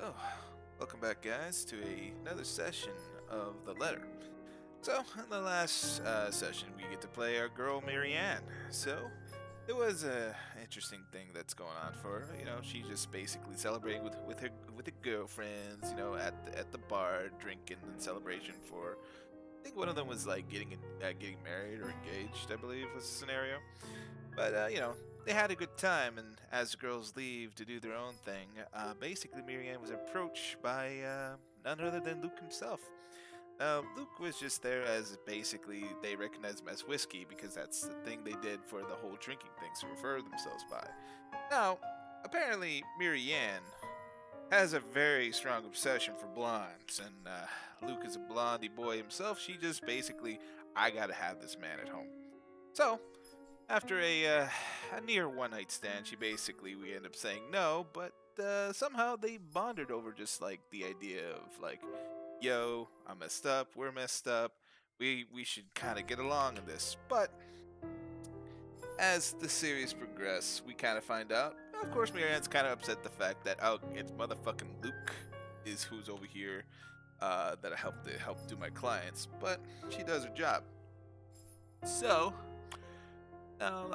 So, welcome back, guys, to another session of the letter. So, in the last session, we get to play our girl Marianne. So, it was a interesting thing that's going on for her. You know, she's just basically celebrating with her girlfriends. You know, at the bar, drinking in celebration for. I think one of them was like getting married or engaged. I believe was the scenario. But you know, they had a good time, and as the girls leave to do their own thing, basically Marianne was approached by none other than Luke himself. Luke was just there as basically they recognized him as whiskey because that's the thing they did for the whole drinking thing to refer themselves by. Now, apparently Marianne has a very strong obsession for blondes, and Luke is a blondie boy himself. She just basically, I gotta have this man at home. So, after a near one-night stand, we end up saying no, but somehow they bonded over just like the idea of like, yo, I'm messed up, we're messed up, we should kind of get along in this. But as the series progresses, we kind of find out. Of course, Marianne's kind of upset the fact that it's motherfucking Luke is who's over here that I help do my clients, but she does her job. So.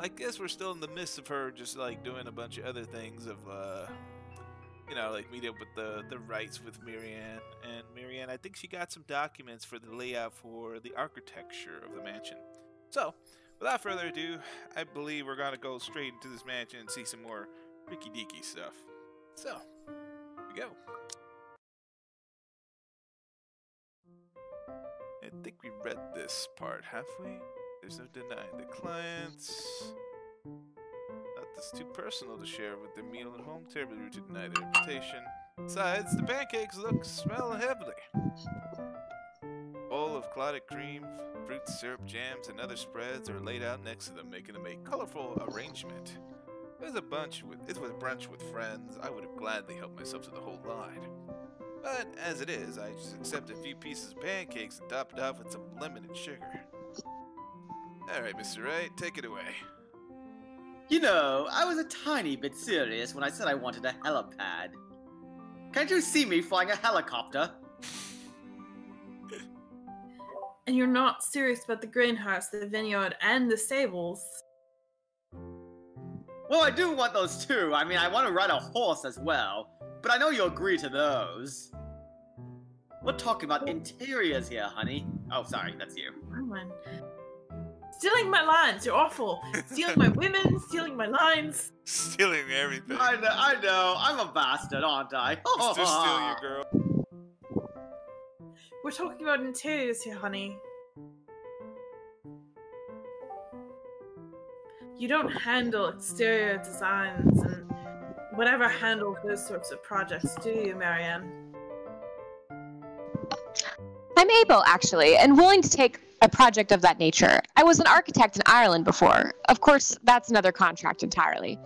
I guess we're still in the midst of her just like doing a bunch of other things of like meet up with the Wrights with Marianne. And Marianne, I think she got some documents for the layout for the architecture of the mansion. So, without further ado, I believe we're gonna go straight into this mansion and see some more Ricky Deaky stuff. So, here we go. I think we read this part, have we? There's no denying the clients. Not this too personal to share with their meal at home. Terribly rude to deny their invitation. Besides, the pancakes smell heavily. Bowl of clotted cream, fruit syrup, jams, and other spreads are laid out next to them, making them a colorful arrangement. It was a brunch with friends. I would have gladly helped myself to the whole line. But as it is, I just accept a few pieces of pancakes and top it off with some lemon and sugar. Alright, Mr. Wright, take it away. You know, I was a tiny bit serious when I said I wanted a helipad. Can't you see me flying a helicopter? And you're not serious about the greenhouse, the vineyard, and the stables? Well, I do want those too. I mean, I want to ride a horse as well. But I know you'll agree to those. We're talking about interiors here, honey. Oh, sorry, that's you. Stealing my lines, you're awful. Stealing my women, stealing my lines. Stealing everything. I know. I'm a bastard, aren't I? Mr. Steal your girl. We're talking about interiors here, honey. You don't handle exterior designs and whatever handles those sorts of projects, do you, Marianne? I'm able, actually, and willing to take a project of that nature. I was an architect in Ireland before. Of course, that's another contract entirely.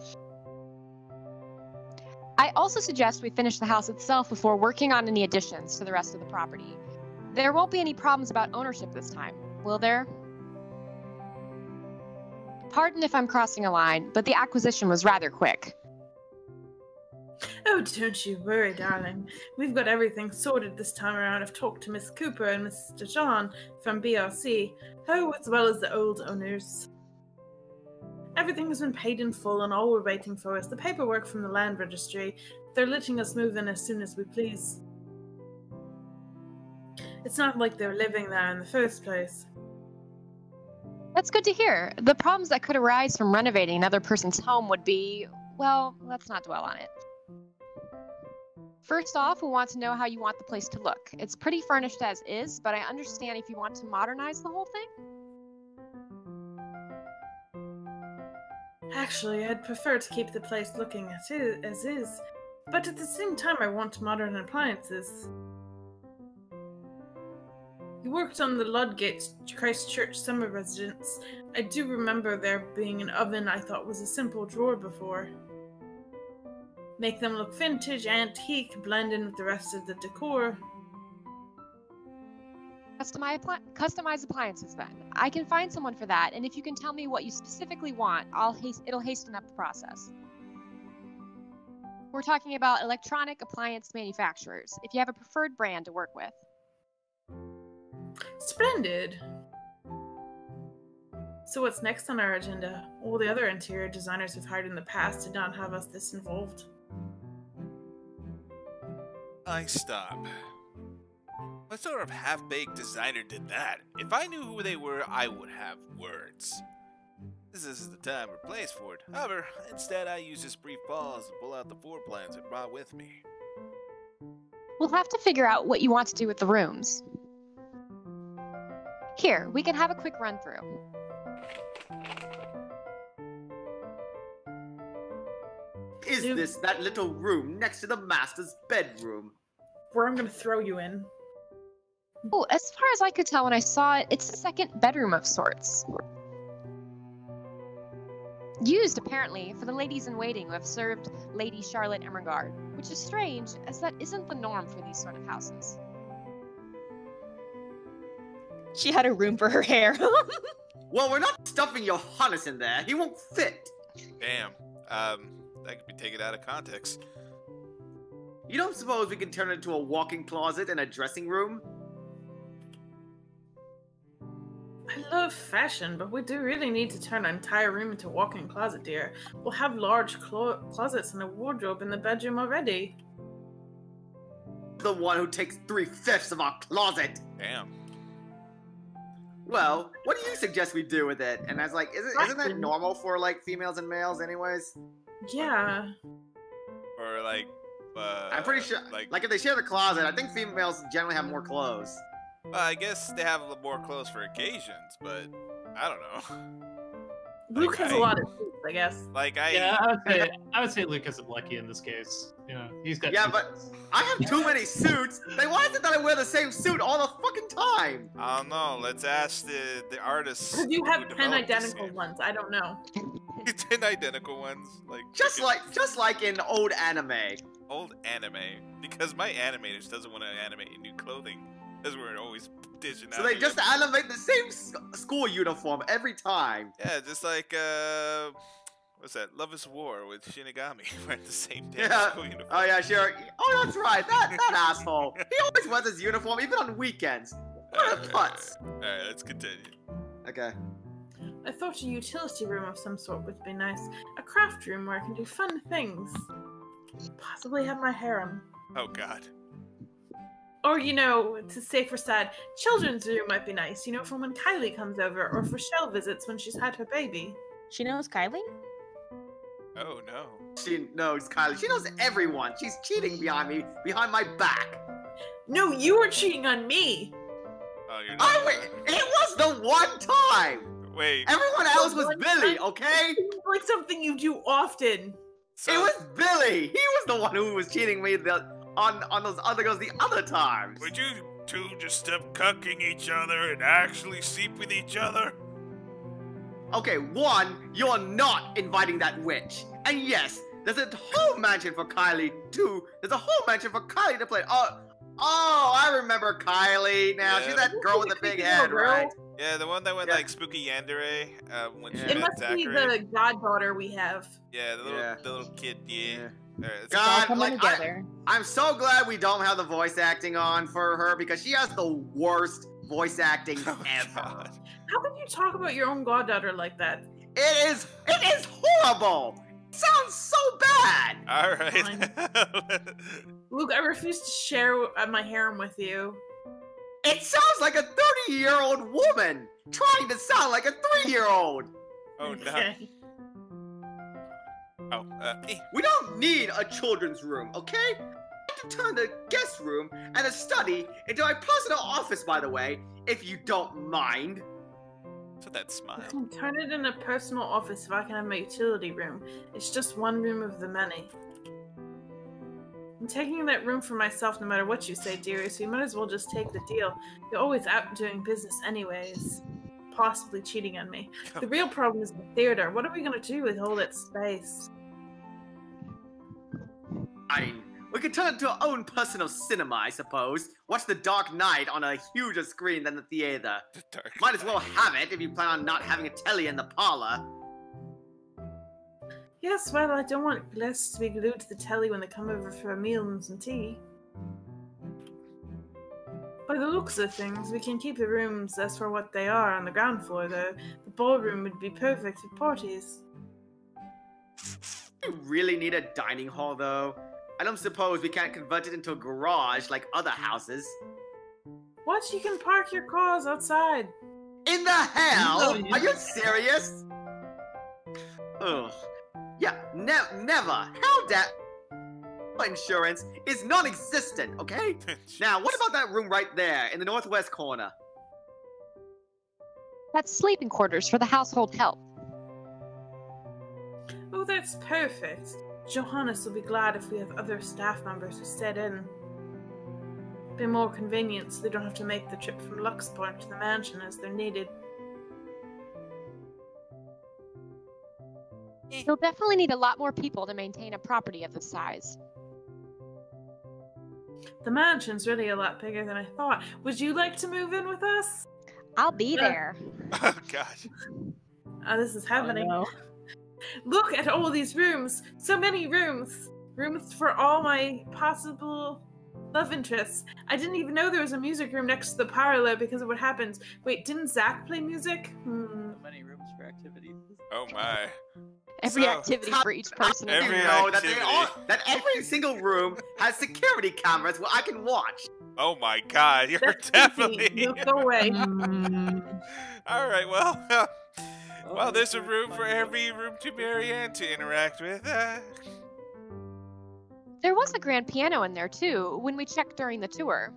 I also suggest we finish the house itself before working on any additions to the rest of the property. There won't be any problems about ownership this time, will there? Pardon if I'm crossing a line, but the acquisition was rather quick. Oh, don't you worry, darling. We've got everything sorted this time around. I've talked to Miss Cooper and Mr. John from BRC, as well as the old owners. Everything has been paid in full, and all we're waiting for is the paperwork from the land registry. They're letting us move in as soon as we please. It's not like they're living there in the first place. That's good to hear. The problems that could arise from renovating another person's home would be, well, let's not dwell on it. First off, we want to know how you want the place to look. It's pretty furnished as is, but I understand if you want to modernize the whole thing. Actually, I'd prefer to keep the place looking as is, but at the same time I want modern appliances. You worked on the Ludgate Christchurch summer residence. I do remember there being an oven I thought was a simple drawer before. Make them look vintage, antique, blend in with the rest of the decor. Customize appliances then. I can find someone for that, and if you can tell me what you specifically want, it'll hasten up the process. We're talking about electronic appliance manufacturers, if you have a preferred brand to work with. Splendid. So what's next on our agenda? All the other interior designers we've hired in the past did not have us this involved. I stop. What sort of half-baked designer did that? If I knew who they were, I would have words. This isn't the time or place for it. However, instead I use this brief pause to pull out the floor plans I brought with me. We'll have to figure out what you want to do with the rooms. Here, we can have a quick run through. Is this that little room next to the master's bedroom? Where I'm gonna throw you in. Oh, as far as I could tell when I saw it, it's a second bedroom of sorts. Used, apparently, for the ladies-in-waiting who have served Lady Charlotte Emergard, which is strange, as that isn't the norm for these sort of houses. She had a room for her hair. Well, we're not stuffing Johannes in there. He won't fit. Damn. That could be taken out of context. You don't suppose we can turn it into a walk-in closet and a dressing room? I love fashion, but we do really need to turn our entire room into a walk-in closet, dear. We'll have large closets and a wardrobe in the bedroom already. The one who takes 3/5 of our closet. Damn. Well, what do you suggest we do with it? And I was like, isn't that normal for, like, females and males anyways? Yeah. Or like, I'm pretty sure, like if they share the closet, I think females generally have more clothes. well, I guess they have a little more clothes for occasions, but I don't know. Luke has a lot of suits, I guess. Yeah, I would say Luke is lucky in this case. You know, he's got. Yeah, but I have too many suits. Then why is it that I wear the same suit all the fucking time? I don't know. Let's ask the artists. Because you have who 10 developed this identical game. ones. I don't know. 10 identical ones, Just like in old anime. old anime. Because my animators doesn't want to animate in new clothing, because we're always dishing out. So they just animate the same school uniform every time. Yeah, just like what's that? Love is War with Shinigami. Wearing the same damn Yeah. school uniform. Oh yeah, sure. Oh, that's right. That asshole. He always wears his uniform, even on weekends. What a putz. Alright, let's continue. Okay. I thought a utility room of some sort would be nice. A craft room where I can do fun things. Possibly have my harem. Oh god. Or, you know, to safer side, children's room might be nice, you know, for when Kylie comes over, or for Shell visits when she's had her baby. She knows Kylie? Oh no. She knows Kylie. She knows everyone. She's cheating behind my back. No, you were cheating on me! Oh, you're not. It was the one time! Wait. Everyone else was One Billy, time? okay? It's like something you do often. So, It was Billy! He was the one who was cheating me on those other girls the other times. would you two just stop cucking each other and actually sleep with each other? Okay, one, you're not inviting that witch. And yes, there's a whole mansion for Kylie, too. There's a whole mansion for Kylie to play. Oh, I remember Kylie now. Yeah. She's that girl with the big head, Girl. right? Yeah, the one that went Yeah. like spooky yandere when she Yeah. It met must Zachary. be the goddaughter we have. Yeah, the little kid. Yeah. Alright, let's God, All coming like, together. I'm so glad we don't have the voice acting on for her because she has the worst voice acting Oh, ever. God. How can you talk about your own goddaughter like that? It is horrible. It sounds so bad. All right. Luke, I refuse to share my harem with you. It sounds like a 30-year-old woman trying to sound like a 3-year-old. oh no. Okay. Oh. We don't need a children's room, okay? I can turn the guest room and a study into my personal office, by the way, if you don't mind. What's with that smile? I can turn it in a personal office if I can have my utility room. It's just one room of the many. I'm taking that room for myself no matter what you say, dearie, so you might as well just take the deal. You're always out doing business anyways. Possibly cheating on me. The real problem is the theater. What are we gonna do with all that space? We could turn it into our own personal cinema, I suppose. Watch The Dark Knight on a huger screen than the theater. The dark Might as well side. have it if you plan on not having a telly in the parlor. Yes, well, I don't want guests to be glued to the telly when they come over for a meal and some tea. By the looks of things, we can keep the rooms as for what they are on the ground floor, though. The ballroom would be perfect for parties. Do you really need a dining hall, though? I don't suppose we can't convert it into a garage like other houses. What? You can park your cars outside. In the hell? No, Are you serious? Ugh. Yeah, never. How that insurance is non-existent, okay? Now, what about that room right there in the northwest corner? That's sleeping quarters for the household help. Oh, that's perfect. Johannes will be glad if we have other staff members who stay in. Be more convenient so they don't have to make the trip from Luxport to the mansion as they're needed. You'll definitely need a lot more people to maintain a property of this size. The mansion's really a lot bigger than I thought. Would you like to move in with us? I'll be there. Oh gosh. Oh, this is happening. Oh, no. Look at all these rooms. So many rooms. Rooms for all my possible love interests. I didn't even know there was a music room next to the parlor because of what happens. Wait, didn't Zach play music? So many rooms for activities. Oh my. Every So, activity for each person. You Every know activity. that every single room has security cameras where I can watch. Oh my god, you're That's definitely. easy. No, go away. All right, well, well, there's a room for every room to Marianne to interact with. There was a grand piano in there too, when we checked during the tour.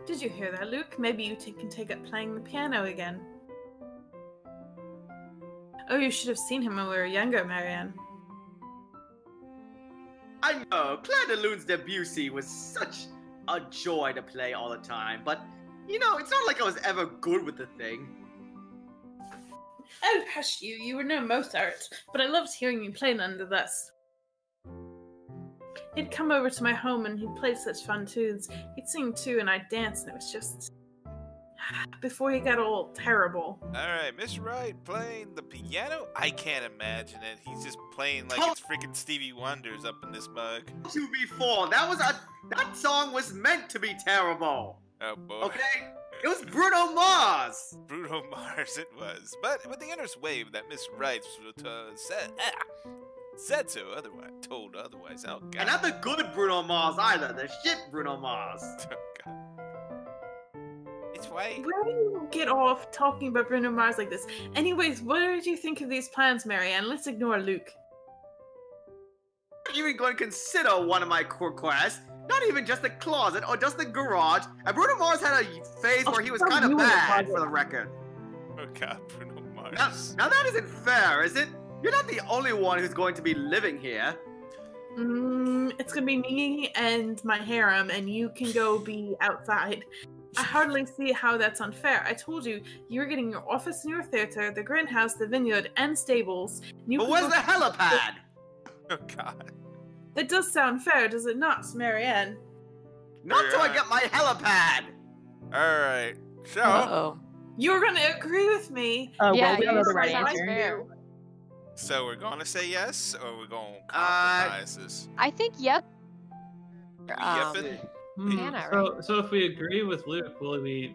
Did you hear that, Luke? Maybe you can take up playing the piano again. Oh, you should have seen him when we were younger, Marianne. I know, Claire de Lune's Debussy was such a joy to play all the time, but, you know, it's not like I was ever good with the thing. Oh, hush you. You were no Mozart, but I loved hearing you play nonetheless. He'd come over to my home and he'd play such fun tunes. He'd sing too and I'd dance and it was just... before he got all terrible. All right, Miss Wright playing the piano? I can't imagine it. He's just playing like it's freaking Stevie Wonder's up in this mug. To before, that song was meant to be terrible. Oh boy. Okay? It was Bruno Mars. Bruno Mars it was. But with the inner's wave that Miss Wright said so otherwise, told otherwise. Oh god. And not the good Bruno Mars either, the shit Bruno Mars. Oh god. It's white. Where do you get off talking about Bruno Mars like this? Anyways, what did you think of these plans, Marianne? Let's ignore Luke. Not even going to consider one of my requests. Not even just the closet or just the garage. And Bruno Mars had a phase where he was kind of bad, for the record. Oh god, Bruno Mars. Now that isn't fair, is it? You're not the only one who's going to be living here. It's gonna be me and my harem, and you can go be outside. I hardly see how that's unfair. I told you, you're getting your office and your theater, the greenhouse, the vineyard, and stables. And But where's the helipad? Oh god. That does sound fair, does it not, Marianne? Not till I get my helipad. Alright. So Uh-oh. You're gonna agree with me. Oh, Yeah, well, we you don't know the said right sounds answer. fair. so we're gonna say yes or we're gonna compromise this? I think yep. Yeppin'? Hannah, right? So if we agree with Luke, will we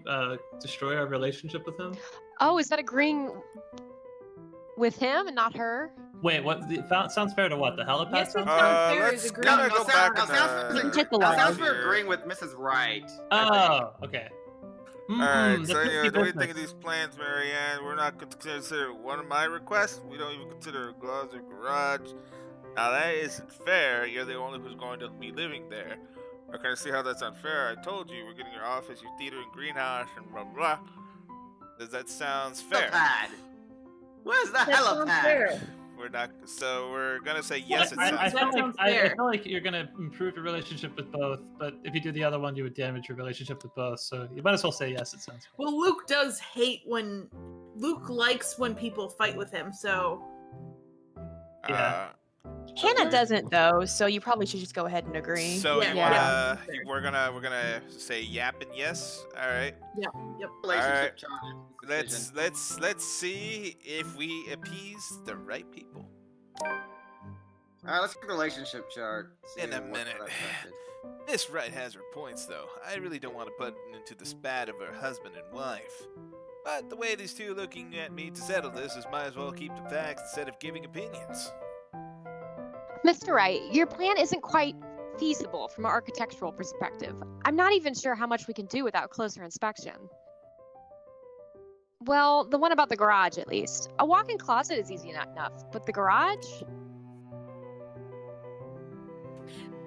destroy our relationship with him? Oh, is that agreeing with him and not her? Wait, what? Sounds fair to what? The helipad? Yes, it sounds sounds fair? fair. Let's Is agreeing. gotta go back Now in sounds Hit the now line. sounds for agreeing with Mrs. Wright. Oh, okay. Alright, That's so risky yeah, what do you think business. of these plans, Marianne? We're not going to consider one of my requests. We don't even consider a closet garage. Now that isn't fair. You're the only who's going to be living there. I kind of see how that's unfair. I told you we're getting your office, your theater, and greenhouse, and blah blah. Does that sounds fair? Helipad. Where's the That sounds helipad? fair. We're not. So we're gonna say yes. It I sounds feel That sounds I fair. feel like you're gonna improve your relationship with both, but if you do the other one, you would damage your relationship with both. So you might as well say yes. It sounds fair. Well, Luke does hate when... Luke likes when people fight with him, so... Yeah. Hannah doesn't though, so you probably should just go ahead and agree. So Yeah. you Yeah. wanna? We're gonna say yap and yes. All right. Yep. Relationship Alright. charge. let's see if we appease the right people. Alright, let's get the relationship chart. See In a what minute. that affected. Miss Wright has her points, though. I really don't want to put into the spat of her husband and wife. But the way these two are looking at me to settle this is might as well keep the facts instead of giving opinions. Mr. Wright, your plan isn't quite feasible from an architectural perspective. I'm not even sure how much we can do without closer inspection. Well, the one about the garage, at least. A walk-in closet is easy enough, but the garage?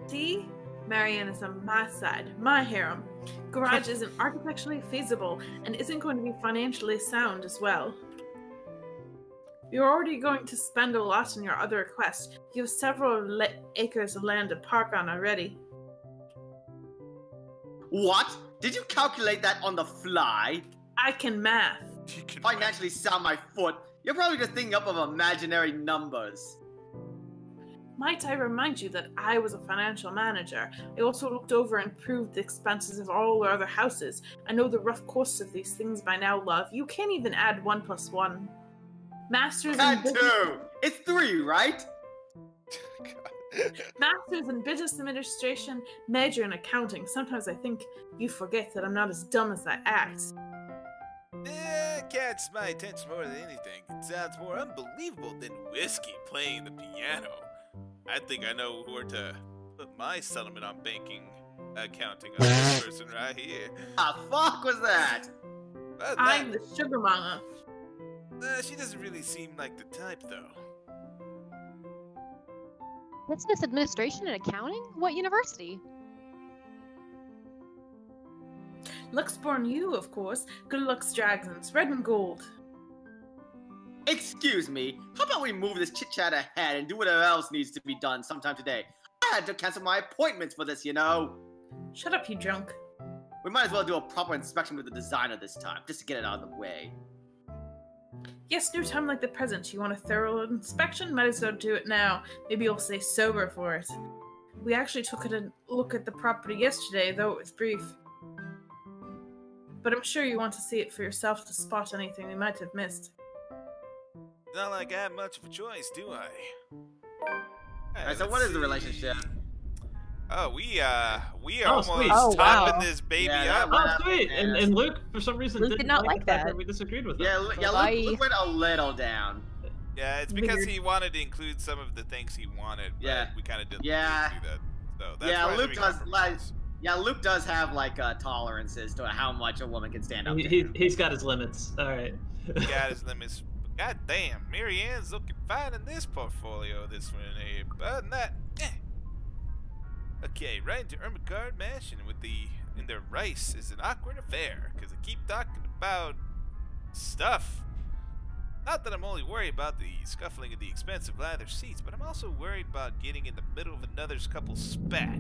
See? Marianne is on my side, my harem. Garage isn't architecturally feasible and isn't going to be financially sound as well. You're already going to spend a lot on your other request. You have several acres of land to park on already. What? Did you calculate that on the fly? I can math. Financially sound my foot. You're probably just thinking up of imaginary numbers. Might I remind you that I was a financial manager. I also looked over and proved the expenses of all our other houses. I know the rough costs of these things by now, love. You can't even add 1 + 1. Masters in business... 2! It's 3, right? Masters in business administration, major in accounting. Sometimes I think you forget that I'm not as dumb as I act. Catches my attention more than anything. It sounds more unbelievable than whiskey playing the piano. I think I know where to put my settlement on banking accounting on this person right here. Ah, fuck was that? I'm the sugar mama. She doesn't really seem like the type, though. Business administration and accounting? What university? Luxborn U, of course. Good luck's dragons, red and gold. Excuse me, how about we move this chit-chat ahead and do whatever else needs to be done sometime today? I had to cancel my appointments for this, you know. Shut up, you drunk. We might as well do a proper inspection with the designer this time, just to get it out of the way. Yes, no time like the present. You want a thorough inspection? Might as well do it now. Maybe you'll stay sober for it. We actually took a look at the property yesterday, though it was brief. But I'm sure you want to see it for yourself to spot anything we might have missed. Not like I have much of a choice, do I? Alright, so what is the relationship? Oh, we Oh, almost sweet. Oh, topping wow. this baby Yeah, up. Oh, sweet. And Luke, for some reason, Luke did not like the fact that. We disagreed with him. Yeah, Bye. Luke went a little down. Yeah, it's because Weird. he wanted to include some of the things he wanted, but Yeah. we kind of didn't Yeah. do that. So that's Yeah, why Luke we does compromised. Yeah, Luke does have like tolerances to how much a woman can stand up to. He's got his limits. All right. He got his limits. God damn, Marianne's looking fine in this portfolio this one, eh? But other than that, Okay, right into Ermacard Mansion in their Wrights is an awkward affair, because they keep talking about stuff. Not that I'm only worried about the scuffling of the expensive leather seats, but I'm also worried about getting in the middle of another couple's spat.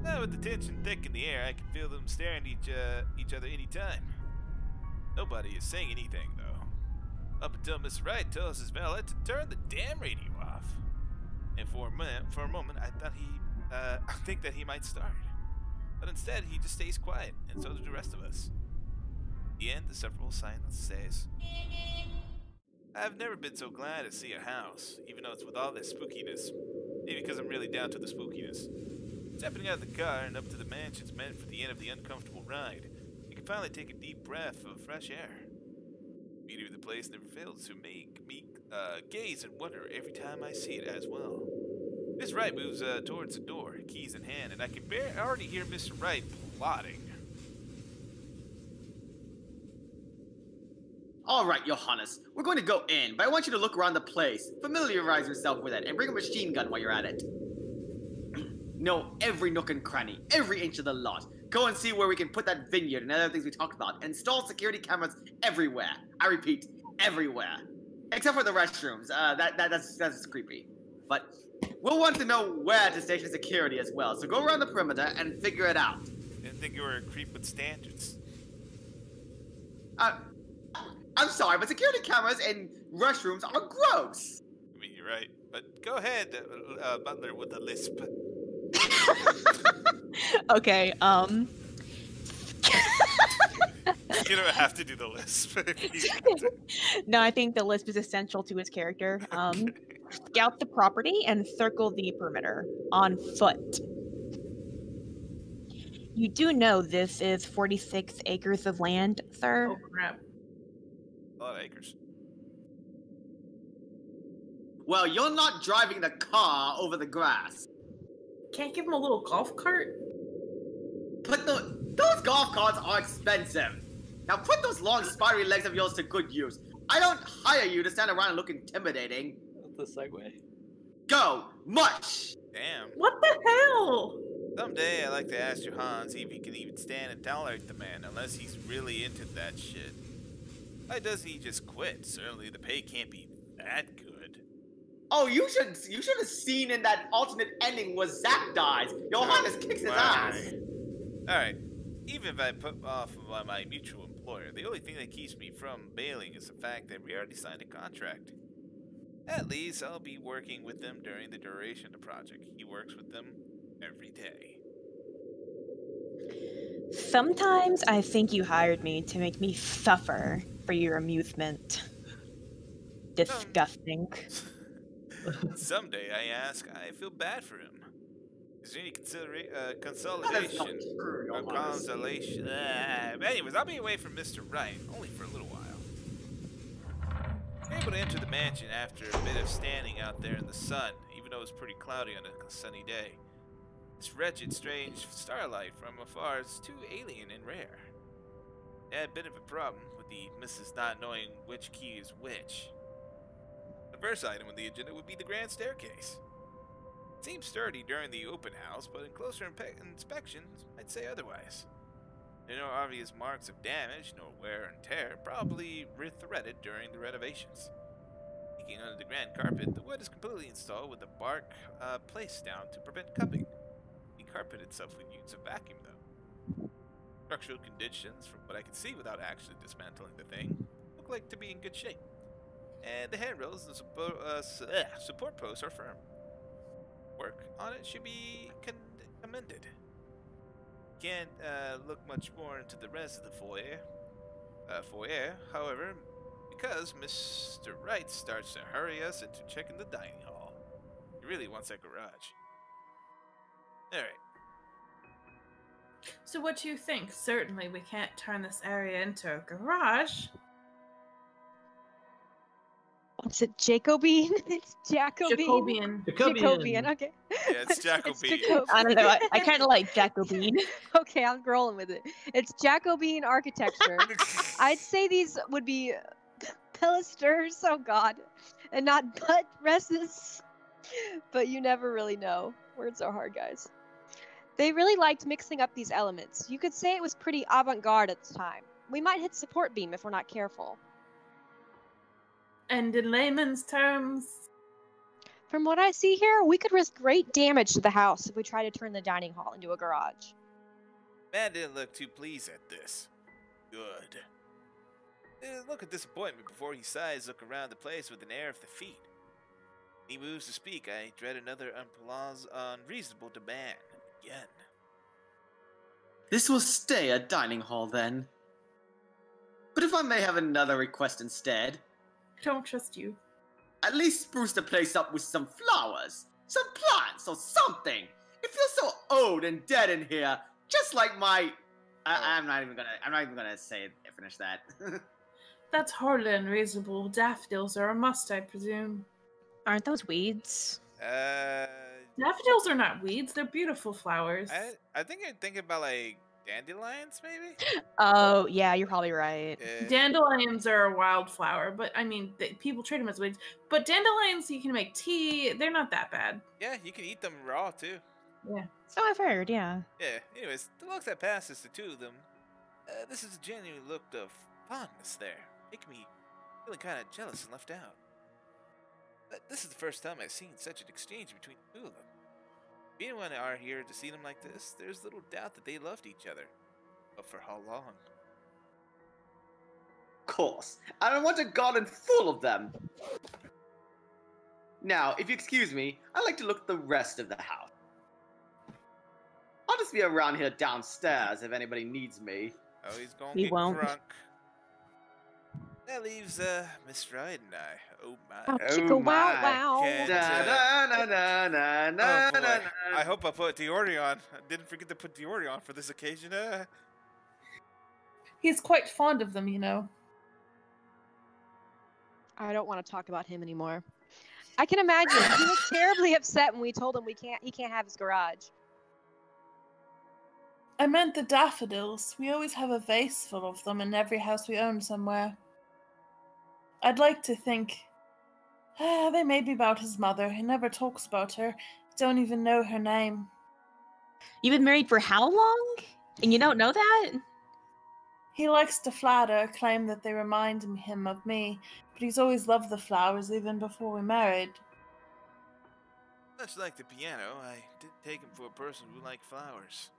Now, with the tension thick in the air, I can feel them staring at each other anytime. Nobody is saying anything, though. Up until Mr. Wright tells his valet to turn the damn radio off. And for a moment, I thought I think that he might start. But instead, he just stays quiet, and so do the rest of us. At the end, the sepulchral silence says, I've never been so glad to see a house, even though it's with all this spookiness. Maybe because I'm really down to the spookiness. Stepping out of the car and up to the mansion's meant for the end of the uncomfortable ride. You can finally take a deep breath of fresh air. The beauty of the place never fails to make me gaze and wonder every time I see it as well. Miss Wright moves towards the door, keys in hand, and I can already hear Mr. Wright plotting. Alright, Johannes, we're going to go in, but I want you to look around the place, familiarize yourself with it, and bring a machine gun while you're at it. Know every nook and cranny, every inch of the lot. Go and see where we can put that vineyard and other things we talked about. Install security cameras everywhere. I repeat, everywhere. Except for the restrooms. That's creepy. But we'll want to know where to station security as well. So go around the perimeter and figure it out. Didn't think you were a creep with standards. I'm sorry, but security cameras in restrooms are gross. I mean, you're right. But go ahead, Butler with a lisp. Okay, You don't have to do the lisp. No, I think the lisp is essential to his character. Scout the property and circle the perimeter on foot. You do know this is 46 acres of land, sir? Oh crap. A lot of acres. Well, you're not driving the car over the grass. Can't give him a little golf cart? But those golf carts are expensive. Now put those long spidery legs of yours to good use. I don't hire you to stand around and look intimidating. That's the segue. Go, mush! Damn. What the hell? Someday I'd like to ask Johan see if he can even stand and tolerate the man, unless he's really into that shit. Why doesn't he just quit? Certainly the pay can't be that good. Oh, you should have seen in that alternate ending where Zack dies. Johannes kicks his ass. Alright, even if I put off by my mutual employer, the only thing that keeps me from bailing is the fact that we already signed a contract. At least I'll be working with them during the duration of the project. He works with them every day. Sometimes I think you hired me to make me suffer for your amusement. Disgusting. Someday, I ask, I feel bad for him. Is there any That is consolidation not true, or Johannes. consolation? Anyways, I'll be away from Mr. Wright, only for a little while. I'm able to enter the mansion after a bit of standing out there in the sun, even though it's pretty cloudy on a sunny day. This wretched, strange starlight from afar is too alien and rare. I had a bit of a problem with the missus not knowing which key is which. The first item on the agenda would be the grand staircase. It seemed sturdy during the open house, but in closer inspection, I'd say otherwise. There are no obvious marks of damage, nor wear and tear, probably re-threaded during the renovations. Peeking under the grand carpet, the wood is completely installed with the bark placed down to prevent cupping. The carpet itself would use a vacuum, though. Structural conditions, from what I could see without actually dismantling the thing, look like to be in good shape. And the handrails and support posts are firm. Work on it should be commended. Can't look much more into the rest of the foyer, however, because Mr. Wright starts to hurry us into checking the dining hall. He really wants that garage. Alright. So what do you think? Certainly we can't turn this area into a garage. What's it, Jacobine? It's Jacobine. Jacobian. Okay. Yeah, it's Jacobine. Jacobine. I don't know. I kind of like Jacobine. Okay, I'm rolling with it. It's Jacobine architecture. I'd say these would be pilasters, oh god, and not butt presses. But you never really know. Words are hard, guys. They really liked mixing up these elements. You could say it was pretty avant-garde at the time. We might hit support beam if we're not careful. And in layman's terms, From what I see here, we could risk great damage to the house if we try to turn the dining hall into a garage. Man didn't look too pleased at this. Good. Look at disappointment before he sighs, look around the place with an air of defeat. He moves to speak. I dread another unreasonable demand. Again. This will stay a dining hall then. But if I may have another request instead, I don't trust you. at least spruce the place up with some flowers, some plants or something. It feels so old and dead in here, just like my. I'm not even gonna finish that. That's hardly unreasonable. Daffodils are a must, I presume. Aren't those weeds? Daffodils are not weeds, they're beautiful flowers. I think I'd think about like dandelions, maybe. Oh, yeah, you're probably right. Dandelions are a wildflower, but I mean, people treat them as weeds. But dandelions, you can make tea. They're not that bad. Yeah, you can eat them raw too. Yeah. So I've heard, yeah. Yeah. Anyways, the looks that passes the two of them. This is a genuine look of fondness there, making me feeling kind of jealous and left out. This is the first time I've seen such an exchange between the two of them. If anyone are here to see them like this, there's little doubt that they loved each other. But for how long? Of course, I don't want a garden full of them. Now, if you excuse me, I'd like to look at the rest of the house. I'll just be around here downstairs if anybody needs me. Oh, he's gonna We get won't. drunk. That leaves Miss Wright and I. Oh my. Oh, Oh chicka wow my. wow. Can't, Da, da, na, na, na, na, oh boy. na, na. I hope I put Diori on. I didn't forget to put Diori on for this occasion. He's quite fond of them, you know. I don't want to talk about him anymore. I can imagine. He was terribly upset when we told him he can't have his garage. I meant the daffodils. We always have a vase full of them in every house we own somewhere. I'd like to think. They may be about his mother. He never talks about her. Don't even know her name. You've been married for how long? And you don't know that? He likes to flatter, claim that they remind him of me, but he's always loved the flowers even before we married. Much like the piano, I didn't take him for a person who liked flowers.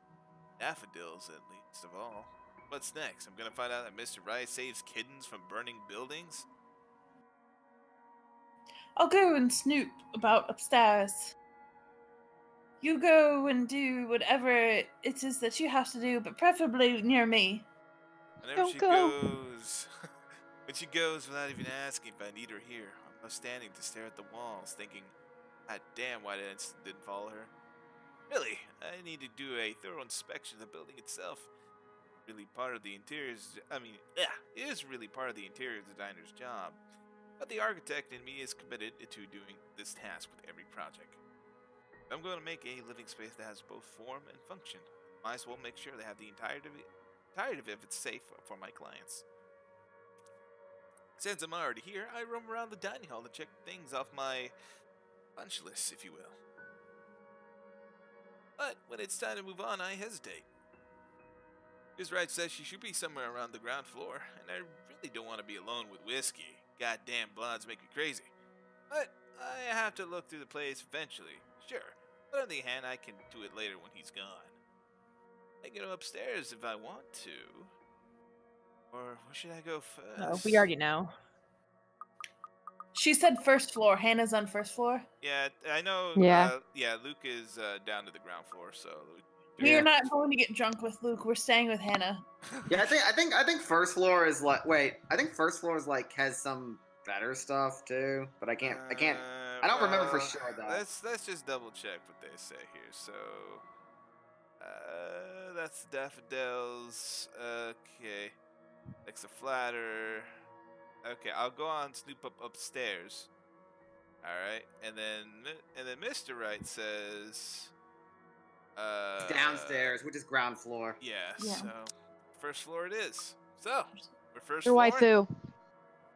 Daffodils, at least of all. What's next? I'm gonna find out that Mr. Wright saves kittens from burning buildings? I'll go and snoop about upstairs. You go and do whatever it is that you have to do, but preferably near me. Whenever Don't she go. goes... when she goes without even asking if I need her here, I'm left standing to stare at the walls, thinking, God damn, why didn't follow her? Really, I need to do a thorough inspection of the building itself. Really part of the interiors... it is really part of the interior designer's job. But the architect in me is committed to doing this task with every project. If I'm going to make a living space that has both form and function, might as well make sure they have the entirety of it if it's safe for my clients. Since I'm already here, I roam around the dining hall to check things off my punch list, if you will. But when it's time to move on, I hesitate. Ms. Wright says she should be somewhere around the ground floor, and I really don't want to be alone with whiskey. Goddamn blondes make me crazy. But I have to look through the place eventually, sure. But on the other hand, I can do it later when he's gone. I can go upstairs if I want to. Or where should I go first? Oh, we already know. She said first floor. Hannah's on first floor. Yeah, I know. Yeah. Luke is down to the ground floor, so. We are not going to get drunk with Luke. We're staying with Hannah. Yeah, I think first floor is like. Wait, I think first floor is like has some better stuff too, but I can't. I don't remember for sure though. Let's just double check what they say here. So, that's daffodils. Okay, next a flatter. Okay, I'll go on snoop up upstairs. All right, and then Mr. Wright says. Downstairs, which is ground floor. Yeah, Yeah. so first floor it is. So we're first Your floor. waifu.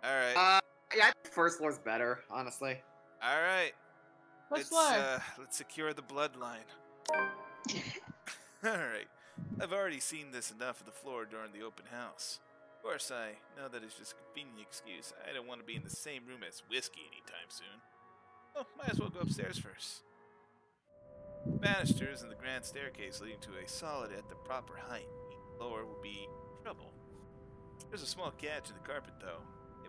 All right. Yeah, I think first floor's better, honestly. All right. What's Let's secure the bloodline. All right. I've already seen this enough of the floor during the open house. Of course, I know that it's just a convenient excuse. I don't want to be in the same room as whiskey anytime soon. Oh, might as well go upstairs first. Banisters and the grand staircase leading to a solid at the proper height. Lower will be trouble. There's a small catch in the carpet, though.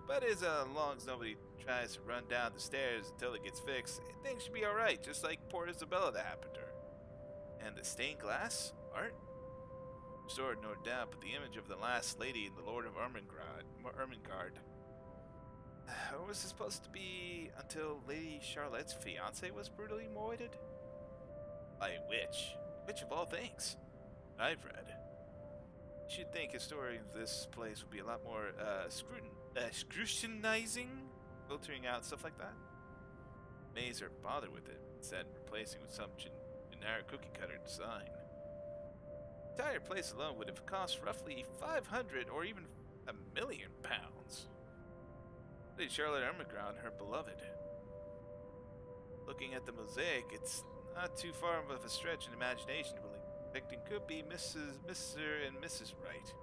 But as long as nobody tries to run down the stairs until it gets fixed, things should be alright, just like poor Isabella that happened to her. And the stained glass? Art? Restored, no doubt, but the image of the last lady and the Lord of Ermengarde. What was this supposed to be until Lady Charlotte's fiancé was brutally murdered? By a witch. Witch of all things. I've read. You should think historians of this place would be a lot more scrutinizing, filtering out stuff like that. Mays are bothered with it, instead replacing with some generic cookie cutter design. The entire place alone would have cost roughly 500 or even £1 million. Lady Charlotte Ermengarde, her beloved. Looking at the mosaic, it's not too far of a stretch in imagination to believe the victim could be Mr. and Mrs. Wright.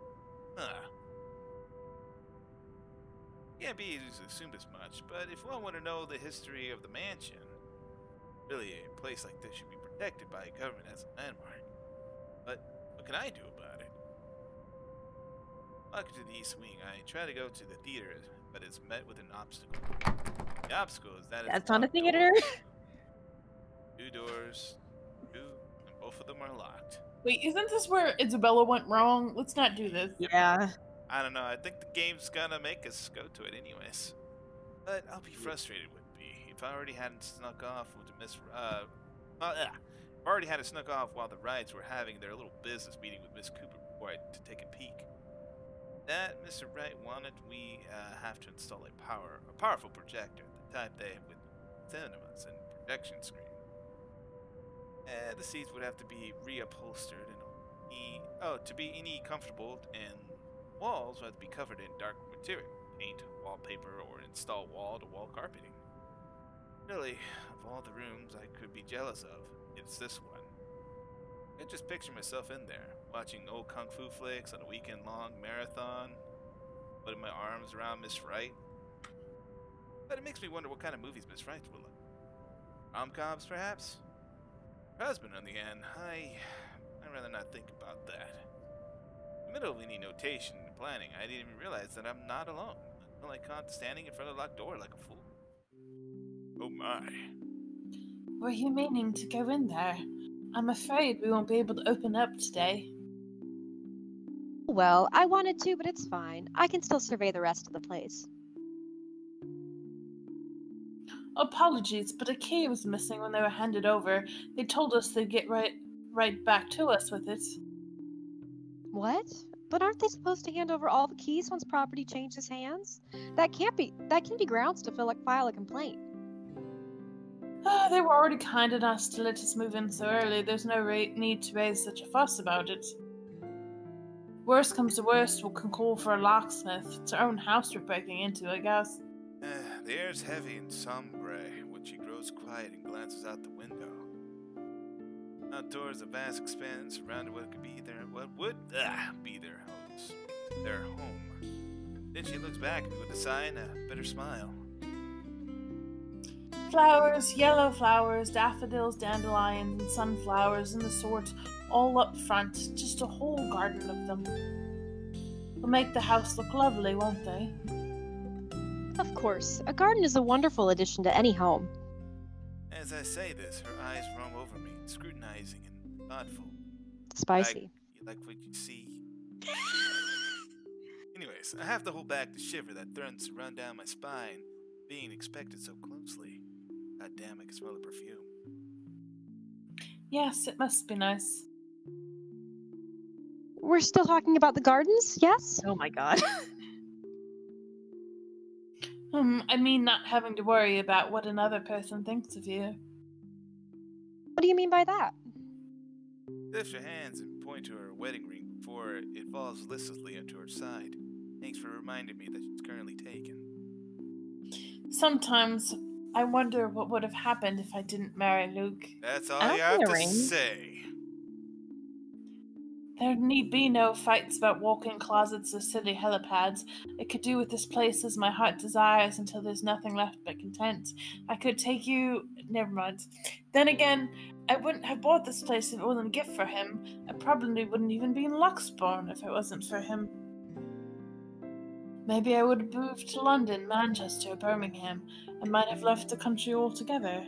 Huh. Can't be easy to assume as much, but if one want to know the history of the mansion, really a place like this should be protected by a government as a landmark. But what can I do about it? Walking to the east wing, I try to go to the theater, but it's met with an obstacle. The obstacle is that That's not a thing, editor. 2 doors, 2, and both both of them are locked. Wait, isn't this where Isabella went wrong? Let's not do this. Yeah. I don't know, I think the game's gonna make us go to it anyways. But I'll be frustrated with me if I already hadn't snuck off with Miss if I already had it snuck off while the Wrights were having their little business meeting with Miss Cooper before I to take a peek. That Mr. Wright wanted we have to install a powerful projector, the type they have with cinemas and projection screen. The seats would have to be reupholstered and to be any comfortable, and walls would have to be covered in dark material, paint, wallpaper, or install wall-to-wall carpeting. Really, of all the rooms I could be jealous of, it's this one. I just picture myself in there, watching old kung fu flicks on a weekend-long marathon, putting my arms around Miss Wright. But it makes me wonder what kind of movies Miss Wright will look. Rom-coms, perhaps? Her husband, on the end, I'd rather not think about that. In the middle of any notation and planning, I didn't even realize that I'm not alone, until I caught standing in front of the locked door like a fool. Oh my. Were you meaning to go in there? I'm afraid we won't be able to open up today. Well, I wanted to, but it's fine. I can still survey the rest of the place. Apologies, but a key was missing when they were handed over. They told us they'd get right back to us with it. What? But aren't they supposed to hand over all the keys once property changes hands? That can be grounds to file a complaint. They were already kind enough to let us move in so early. There's no need to raise such a fuss about it. Worst comes to worst, we can call for a locksmith. It's our own house we're breaking into, I guess. The air's heavy and sombre when she grows quiet and glances out the window. Outdoors, a vast expanse surrounded what would be their home. Then she looks back at me with a sigh and a bitter smile. Flowers, yellow flowers, daffodils, dandelions, and sunflowers and the sort, all up front, just a whole garden of them. Will make the house look lovely, won't they? Of course, a garden is a wonderful addition to any home. As I say this, her eyes roam over me, scrutinizing and thoughtful. Spicy. You like what you see? Anyways, I have to hold back the shiver that threatens to run down my spine, being expected so closely. God damn, I can smell the perfume. Yes, it must be nice. We're still talking about the gardens, yes? Oh my god. I mean not having to worry about what another person thinks of you. What do you mean by that? Lift her hands and point to her wedding ring before it falls listlessly onto her side. Thanks for reminding me that she's currently taken. Sometimes I wonder what would have happened if I didn't marry Luke. That's all I you don't have need a to ring. say. There need be no fights about walk-in closets or silly helipads. I could do with this place as my heart desires until there's nothing left but content. I could take you... Never mind. Then again, I wouldn't have bought this place if it wasn't a gift for him. I probably wouldn't even be in Luxbourne if it wasn't for him. Maybe I would have moved to London, Manchester, Birmingham. I might have left the country altogether.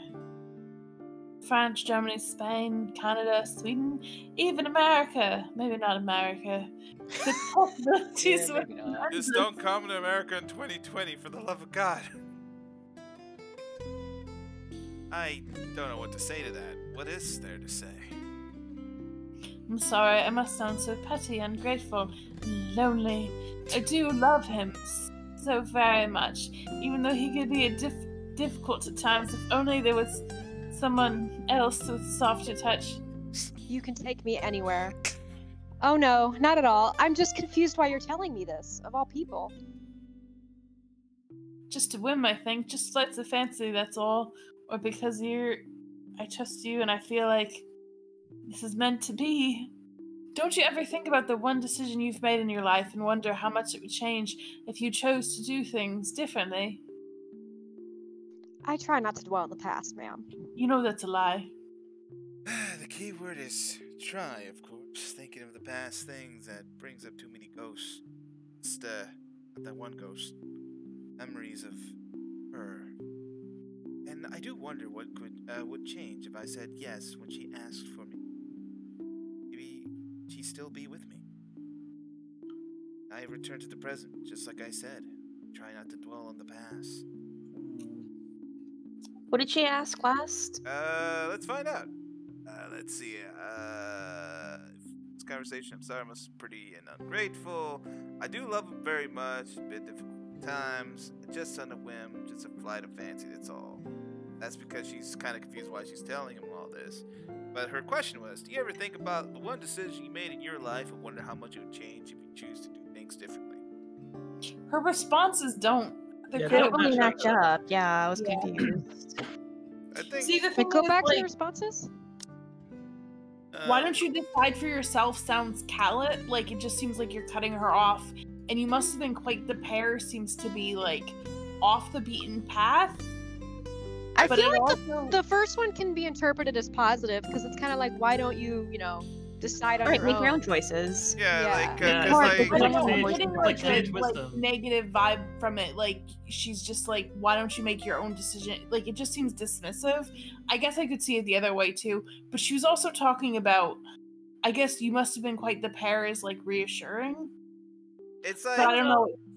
France, Germany, Spain, Canada, Sweden, even America. Maybe not America. The possibilities Yeah, were maybe not. Just don't come to America in 2020, for the love of God. I don't know what to say to that. What is there to say? I'm sorry, I must sound so petty, ungrateful, and lonely. I do love him so very much, even though he could be difficult at times. If only there was someone else with softer touch. You can take me anywhere. Oh no, not at all. I'm just confused why you're telling me this, of all people. Just a whim, I think. Just flights of fancy, that's all. Or because I trust you and I feel like this is meant to be. Don't you ever think about the one decision you've made in your life and wonder how much it would change if you chose to do things differently? I try not to dwell on the past, ma'am. You know that's a lie. The key word is try, of course. Thinking of the past things that brings up too many ghosts. Just, not that one ghost. Memories of her. And I do wonder what would change if I said yes when she asked for me. still be with me. I return to the present, just like I said. Try not to dwell on the past. What did she ask last? Let's find out. Let's see. This conversation, I'm sorry, was pretty and ungrateful. I do love him very much. A bit difficult times. Just on a whim, just a flight of fancy, that's all. That's because she's kind of confused why she's telling him all this. But her question was, do you ever think about the one decision you made in your life and wonder how much it would change if you choose to do things differently? Her responses don't. Yeah, They they don't don't really match match up. up. Yeah, I was Yeah. confused. I think. See, the Wait, thing go is, back to like, the responses. why don't you decide for yourself sounds callous. Like, it just seems like you're cutting her off. And you must have been quite the pair seems to be, like, off the beaten path. I But feel it like also... the first one can be interpreted as positive because it's kind of like, why don't you, decide on Right, your make own? your own choices. Yeah, Yeah. like, Yeah, cause Or like, it's I don't know, Sage- I'm getting like like sage a wisdom. negative vibe from it. Like, she's just like, why don't you make your own decision? Like, it just seems dismissive. I guess I could see it the other way too. But she was also talking about, I guess you must have been quite the pair is like reassuring. it's But I like, don't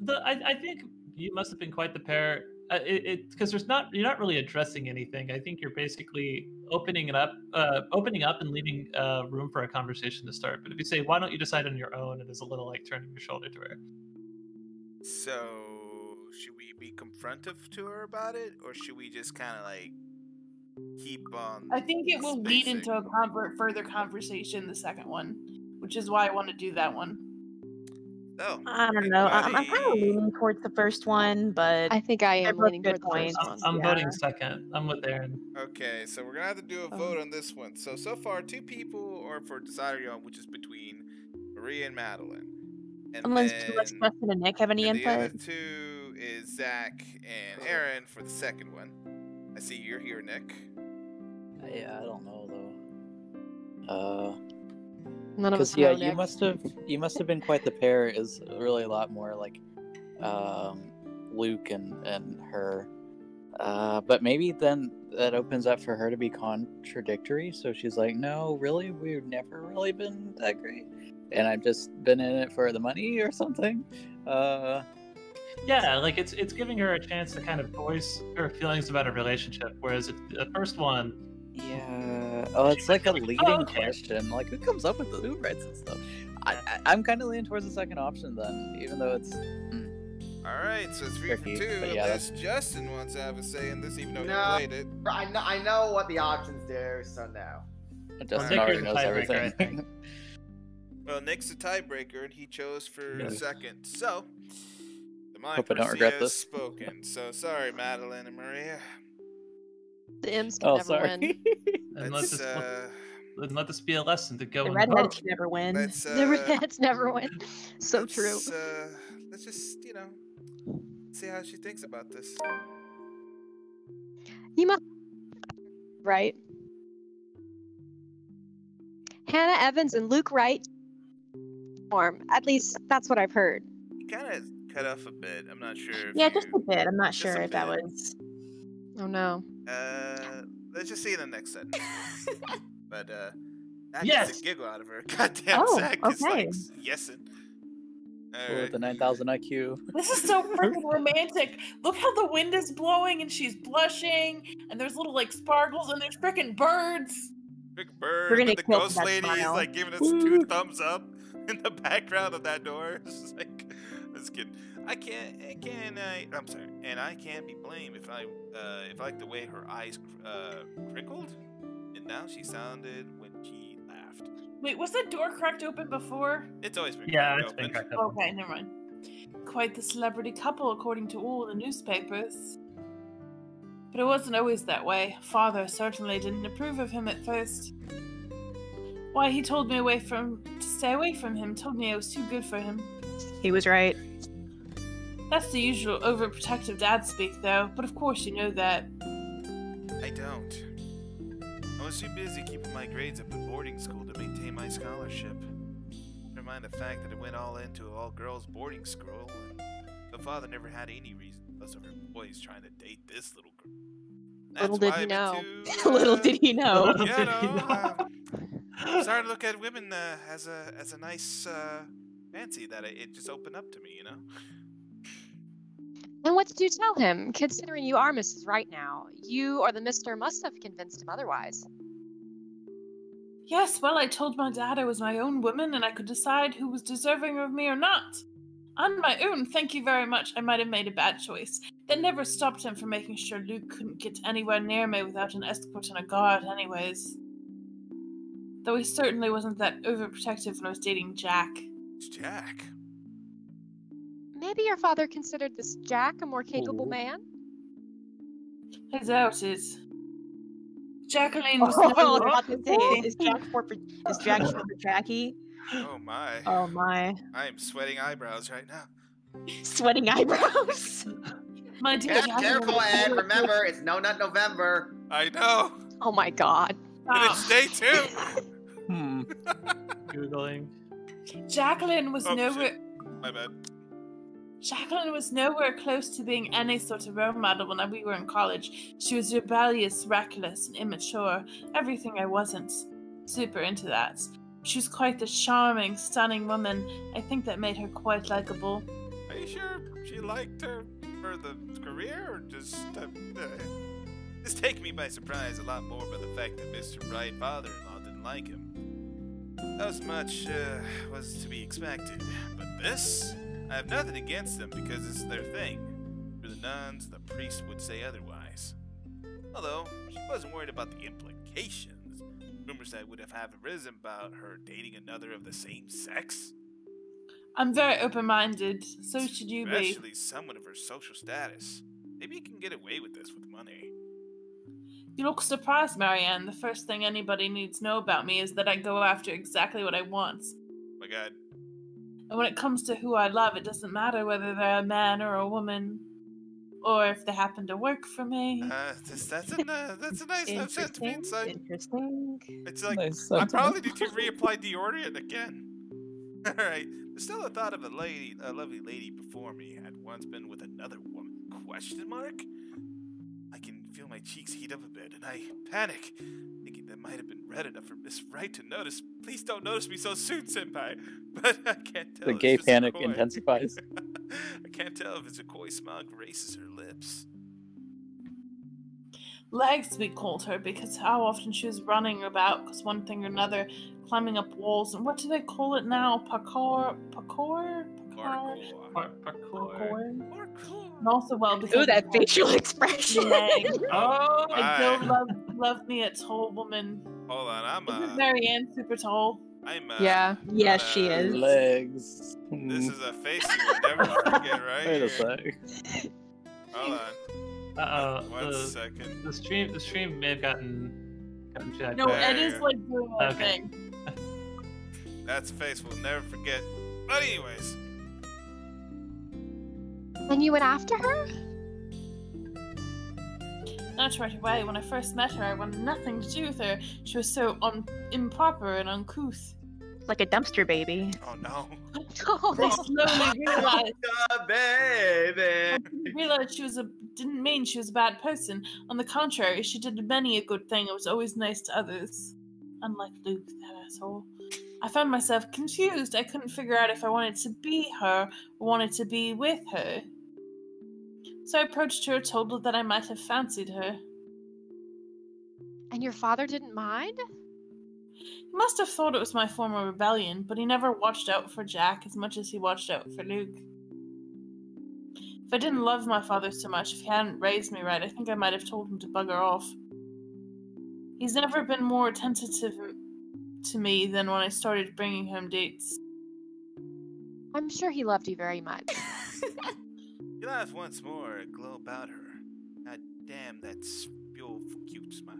know. I think you must have been quite the pair. Because you're not really addressing anything. I think you're basically opening up and leaving room for a conversation to start. But if you say, "Why don't you decide on your own?" it is a little like turning your shoulder to her. so should we be confrontive to her about it, or should we just kind of like keep on? I think it will lead spacing? into a further conversation, the second one, which is why I want to do that one. Oh, I don't know. I'm kind of anybody- leaning towards the first one, but I think I they're am both leaning good toward the first points. one. I'm Yeah. voting second. I'm with Aaron. Okay, so we're gonna have to do a vote on this one. So far, 2 people are for deciding on, which is between Maria and Madeline. And Unless then Justin and Nick have any and the other input. 2 is Zach and Aaron for the second one. I see you're here, Nick. Yeah, I don't know though. None of us Because yeah, know, Nick. you must have been quite the pair is really a lot more like Luke and her. But maybe then that opens up for her to be contradictory. So she's like, no, really, we've never really been that great, and I've just been in it for the money or something. Yeah, like it's giving her a chance to kind of voice her feelings about a relationship, whereas the first one. Yeah. Oh, it's like a leading okay. question. Like, who comes up with the Wrights and stuff? I'm kind of leaning towards the second option then, even though it's. All right, so 3 for Tricky, 2. but yeah, Unless Justin wants to have a say in this, even though No. he played it. I know what the options do, so no. Justin Nick, already you're the knows tiebreaker, I everything. think. Well, Nick's the tiebreaker, and he chose for Yes. second. So the Hope I don't democracy regret has this. spoken. So sorry, Madeline and Maria. The M's can Oh, never sorry. win. And Let's let this be a lesson to go The and redheads vote. never win. let's The redheads never win. So true. Let's just see how she thinks about this. You must. Right. Hannah Evans and Luke Wright. At least that's what I've heard. You kind of cut off a bit. I'm not sure. If Yeah, you, just a bit. I'm not just sure a if that bit. was. Oh no. Let's just see it in the next sentence. But that Yes! gets a giggle out of her. Goddamn, Oh, Zach is okay. like yesing. All With right. the 9,000 IQ. This is so freaking romantic. Look how the wind is blowing and she's blushing, and there's little like sparkles, and there's freaking birds. Big bird. We're And gonna the kill ghost that lady is smile. like giving us 2 thumbs up in the background of that door. It's just like, that's good. I'm sorry, and I can't be blamed if I like the way her eyes crinkled, and now she sounded when she laughed. Wait, was that door cracked open before? It's always been Yeah, cracked it's been open. cracked open. Okay, never mind. Quite the celebrity couple, according to all the newspapers. But it wasn't always that way. Father certainly didn't approve of him at first. Why, he told me to stay away from him, told me I was too good for him. He was right. That's the usual overprotective dad speak, though, but of course you know that. I don't. I was too busy keeping my grades up at boarding school to maintain my scholarship. Never mind the fact that it went all into an all-girls boarding school, and the father never had any reason because of her boys trying to date this little girl. That's Little did why he I'm know. into, Little did he know. Little you did know, he know. I'm started to look at women as a nice fancy that it just opened up to me, you know. And what did you tell him? Considering you are Mrs. Wright now, you or the Mister must have convinced him otherwise. Yes, well, I told my dad I was my own woman and I could decide who was deserving of me or not. On my own, thank you very much, I might have made a bad choice. That never stopped him from making sure Luke couldn't get anywhere near me without an escort and a guard anyways. Though he certainly wasn't that overprotective when I was dating Jack. It's Jack. Maybe your father considered this Jack a more capable man? I doubt it. Jacqueline was Oh, I was never... about to say, is Jack short for Jackie? Oh my. Oh my. I am sweating eyebrows right now. Sweating eyebrows. My dear Yeah, Jacqueline careful, was Ed. never- Remember, it's No Nut November. I know, Oh my god. but it's day 2. Hmm. Googling. Jacqueline was Oh, nowhere... shit. My bad. Jacqueline was nowhere close to being any sort of role model when we were in college. She was rebellious, reckless, and immature. Everything I wasn't. Super into that. She was quite the charming, stunning woman. I think that made her quite likable. Are you sure she liked her for the career, or just this taking me by surprise a lot more by the fact that Mr. Wright, father-in-law, didn't like him. As much was to be expected, but this, I have nothing against them because it's their thing. For the nuns, the priest would say otherwise. Although she wasn't worried about the implications. Rumors that would have arisen about her dating another of the same sex. I'm very open-minded. So should you be. Especially someone of her social status. Maybe you can get away with this with money. You look surprised, Marianne. The first thing anybody needs to know about me is that I go after exactly what I want. My God. And when it comes to who I love, it doesn't matter whether they're a man or a woman, or if they happen to work for me. That's a nice enough sentiment. Interesting. It's like, Nice I sentiment. probably need to reapply deodorant again. Alright, there's still the thought of a lovely lady before me had once been with another woman. Question mark? I can feel my cheeks heat up a bit, and I panic, thinking that might have been red enough for Miss Wright to notice. Please don't notice me so soon, senpai. But I can't tell. The if gay it's just a panic coy. intensifies. I can't tell if it's a coy smile graces her lips. Legs, we called her, because how often she was running about, because one thing or another, climbing up walls, and what do they call it now? Parkour? Parkour. And also, well, because Ooh, that of facial expression. legs. Oh, I don't Hi. love me a tall woman. Hold on, Isn't Marianne super tall? I'm Yeah. Yes, not, she is. Legs. This is a face you will never forget, right? Wait a here. sec. Hold on. One second. The stream may have gotten jacked. No, There Ed you is go. like doing a Okay. thing. That's a face we'll never forget. But anyways, And you went after her? Not right away. When I first met her, I wanted nothing to do with her. She was so improper and uncouth. Like a dumpster baby. oh no. I slowly realized Baby. didn't mean she was a bad person. On the contrary, she did many a good thing and was always nice to others. Unlike Luke, that asshole. I found myself confused. I couldn't figure out if I wanted to be her or wanted to be with her. So I approached her, told her that I might have fancied her. And your father didn't mind? He must have thought it was my form of rebellion, but he never watched out for Jack as much as he watched out for Luke. If I didn't love my father so much, if he hadn't raised me right, I think I might have told him to bugger off. He's never been more attentive to me than when I started bringing home dates. I'm sure he loved you very much. She laughed once more, a glow about her. God damn, that's beautiful, cute smile.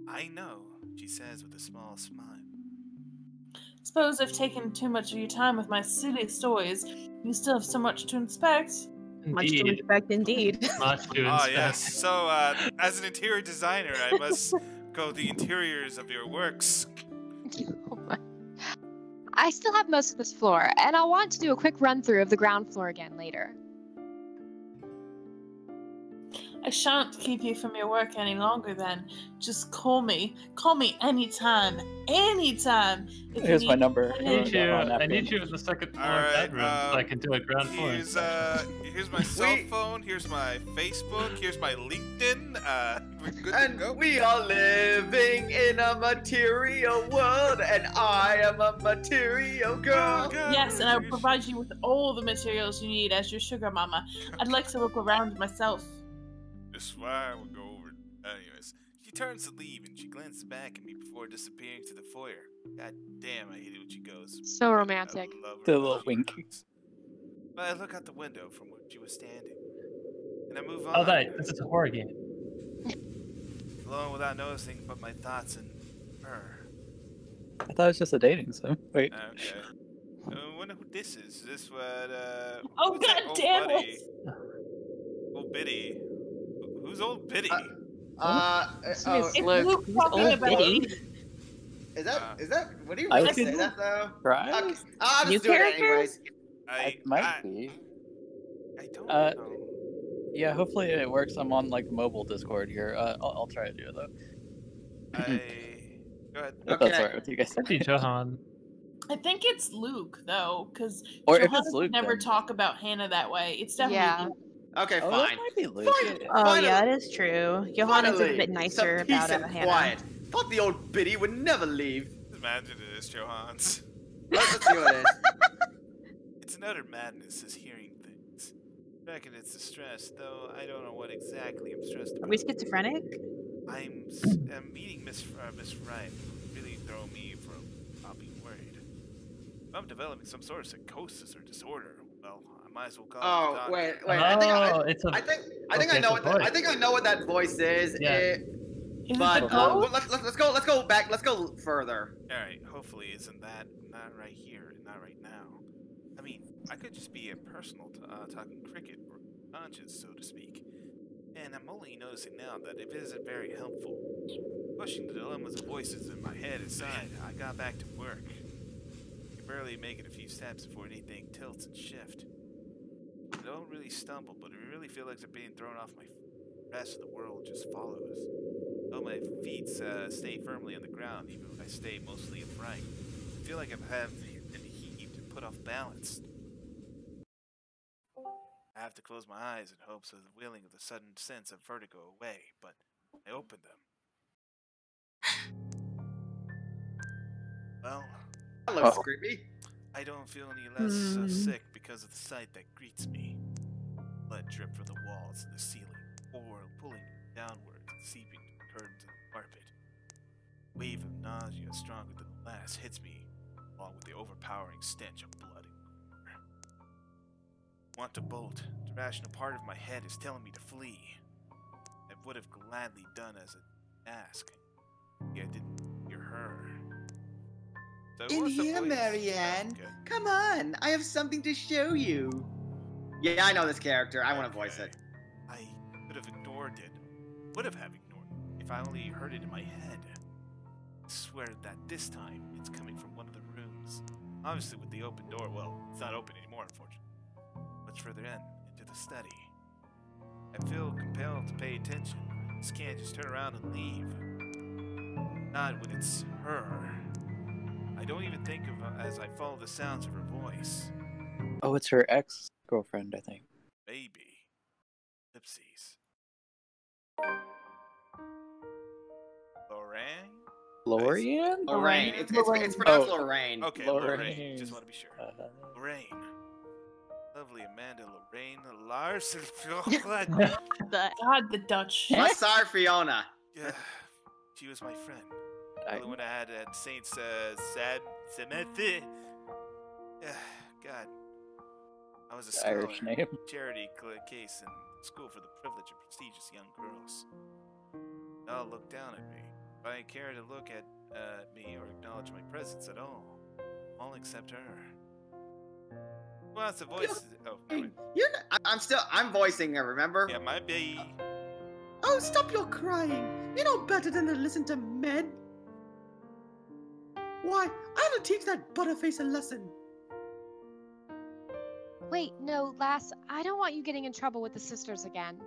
I know, she says with a small smile. Suppose I've taken too much of your time with my silly stories. You still have so much to inspect. Much to Indeed. respect, indeed. Much to Oh inspect. yes. So, as an interior designer, I must go the interiors of your works. I still have most of this floor, and I'll want to do a quick run through of the ground floor again later. I shan't keep you from your work any longer then. Just call me. Call me anytime. Anytime. If Here's my need number. I anything. need you. On I napkin. need you in the second floor Alright, bedroom so I can do a ground floor inspection. Here's my cell phone, here's my Facebook, here's my LinkedIn. We're good to And go. we are living in a material world, and I am a material girl. Yes, and I will provide you with all the materials you need as your sugar mama. I'd like to look around myself. This is why we'll go over. Anyways, she turns to leave and she glances back at me before disappearing to the foyer. God damn, I hate it when she goes. So romantic. I love her The when little she wink. runs. But I look out the window from where she was standing, and I move on. Oh, that. This is a horror game. Alone without noticing, but my thoughts and her. I thought it was just a dating sim. Wait. Okay. I wonder who this is. Is this what? Oh, who's that God old damn buddy? it! Old Biddy. Who's old Biddy? It's Oh, It's Luke. Luke Who's talking old about Biddy? is that? What do you I really could- say that though? Right? Okay, I'll New just do it character? anyways. It might be. I don't Uh, know. Yeah, hopefully it works. I'm on like mobile Discord here. I'll try to do it though. Go ahead. If that's Okay. alright with you guys. Could be Johan. I think it's Luke though, because Or if Johanna it's would Luke, never then. talk about Hannah that way. It's definitely Yeah. Luke. Okay, Oh, that fine. might be Luke. Fine. Yeah. Oh Finally- yeah, it is true. Johanna's a Finally, bit nicer some peace about and Hannah. quiet. Thought the old biddy would never leave. Imagine it is Johans. Let's see what it is. It's another madness is hearing things. I reckon it's the stress, though I don't know what exactly I'm stressed Are about. we schizophrenic? I'm meeting Miss Wright. Really throw me for I'll be worried. If I'm developing some sort of psychosis or disorder, well, I might as well call Oh the doctor. wait. Oh, I think it's a. I Okay, know it's what a voice. I think I know what that voice is. Yeah. Is But it the ghost? let's go back. Let's go further. Alright, hopefully isn't that not right here and not right now. I mean, I could just be a personal talking cricket or conscious, so to speak. And I'm only noticing now that it isn't very helpful. Pushing the dilemmas of voices in my head aside, I got back to work. I can barely make it a few steps before anything tilts and shifts. I don't really stumble, but I really feel like they're being thrown off my feet. The rest of the world just follows. Though my feet stay firmly on the ground, even when I stay mostly upright. I feel like I've been heaved and put off balance. I have to close my eyes in hopes of the wheeling of the sudden sense of vertigo away, but I open them. Well, That looks Oh. creepy. I don't feel any less sick because of the sight that greets me. Blood drip from the walls and the ceiling, or pulling downward and seeping to the curtains and the carpet. A wave of nausea stronger than the last hits me, along with the overpowering stench of blood and gore. I want to bolt. The rational part of my head is telling me to flee. I would have gladly done as an ask. Yet I didn't hear her. So In what's the here, voice? Marianne. Okay. Come on, I have something to show you. Yeah, I know this character. I want to voice it. I could have ignored it. Would have ignored it if I only heard it in my head. I swear that this time it's coming from one of the rooms. Obviously with the open door. Well, it's not open anymore, unfortunately. Much further into the study. I feel compelled to pay attention. I just can't just turn around and leave. Not when it's her. I don't even think of her as I follow the sounds of her voice. Oh, it's her ex-girlfriend, I think. Baby. Ellipses. Lorraine? Lorian? Lorraine. It's pronounced Oh. Lorraine. Okay, Lorraine. Lorraine. Just want to be sure. Lorraine. Lovely Amanda Lorraine Larson. The God, the Dutch. I'm sorry, Fiona. Yeah, she was my friend. I- The one I had at Saint Samantha. Yeah, God. I was a scholar. Irish name. Charity case in school for the privileged and prestigious young girls. They all looked down at me. If I didn't care to look at me or acknowledge my presence at all except her. Well, that's the voice. Oh, never mind. You're not, I'm voicing her, remember? Yeah, might be. Oh, stop your crying. You know better than to listen to men. Why, I had to teach that butterface a lesson. Wait, no, Lass, I don't want you getting in trouble with the sisters again.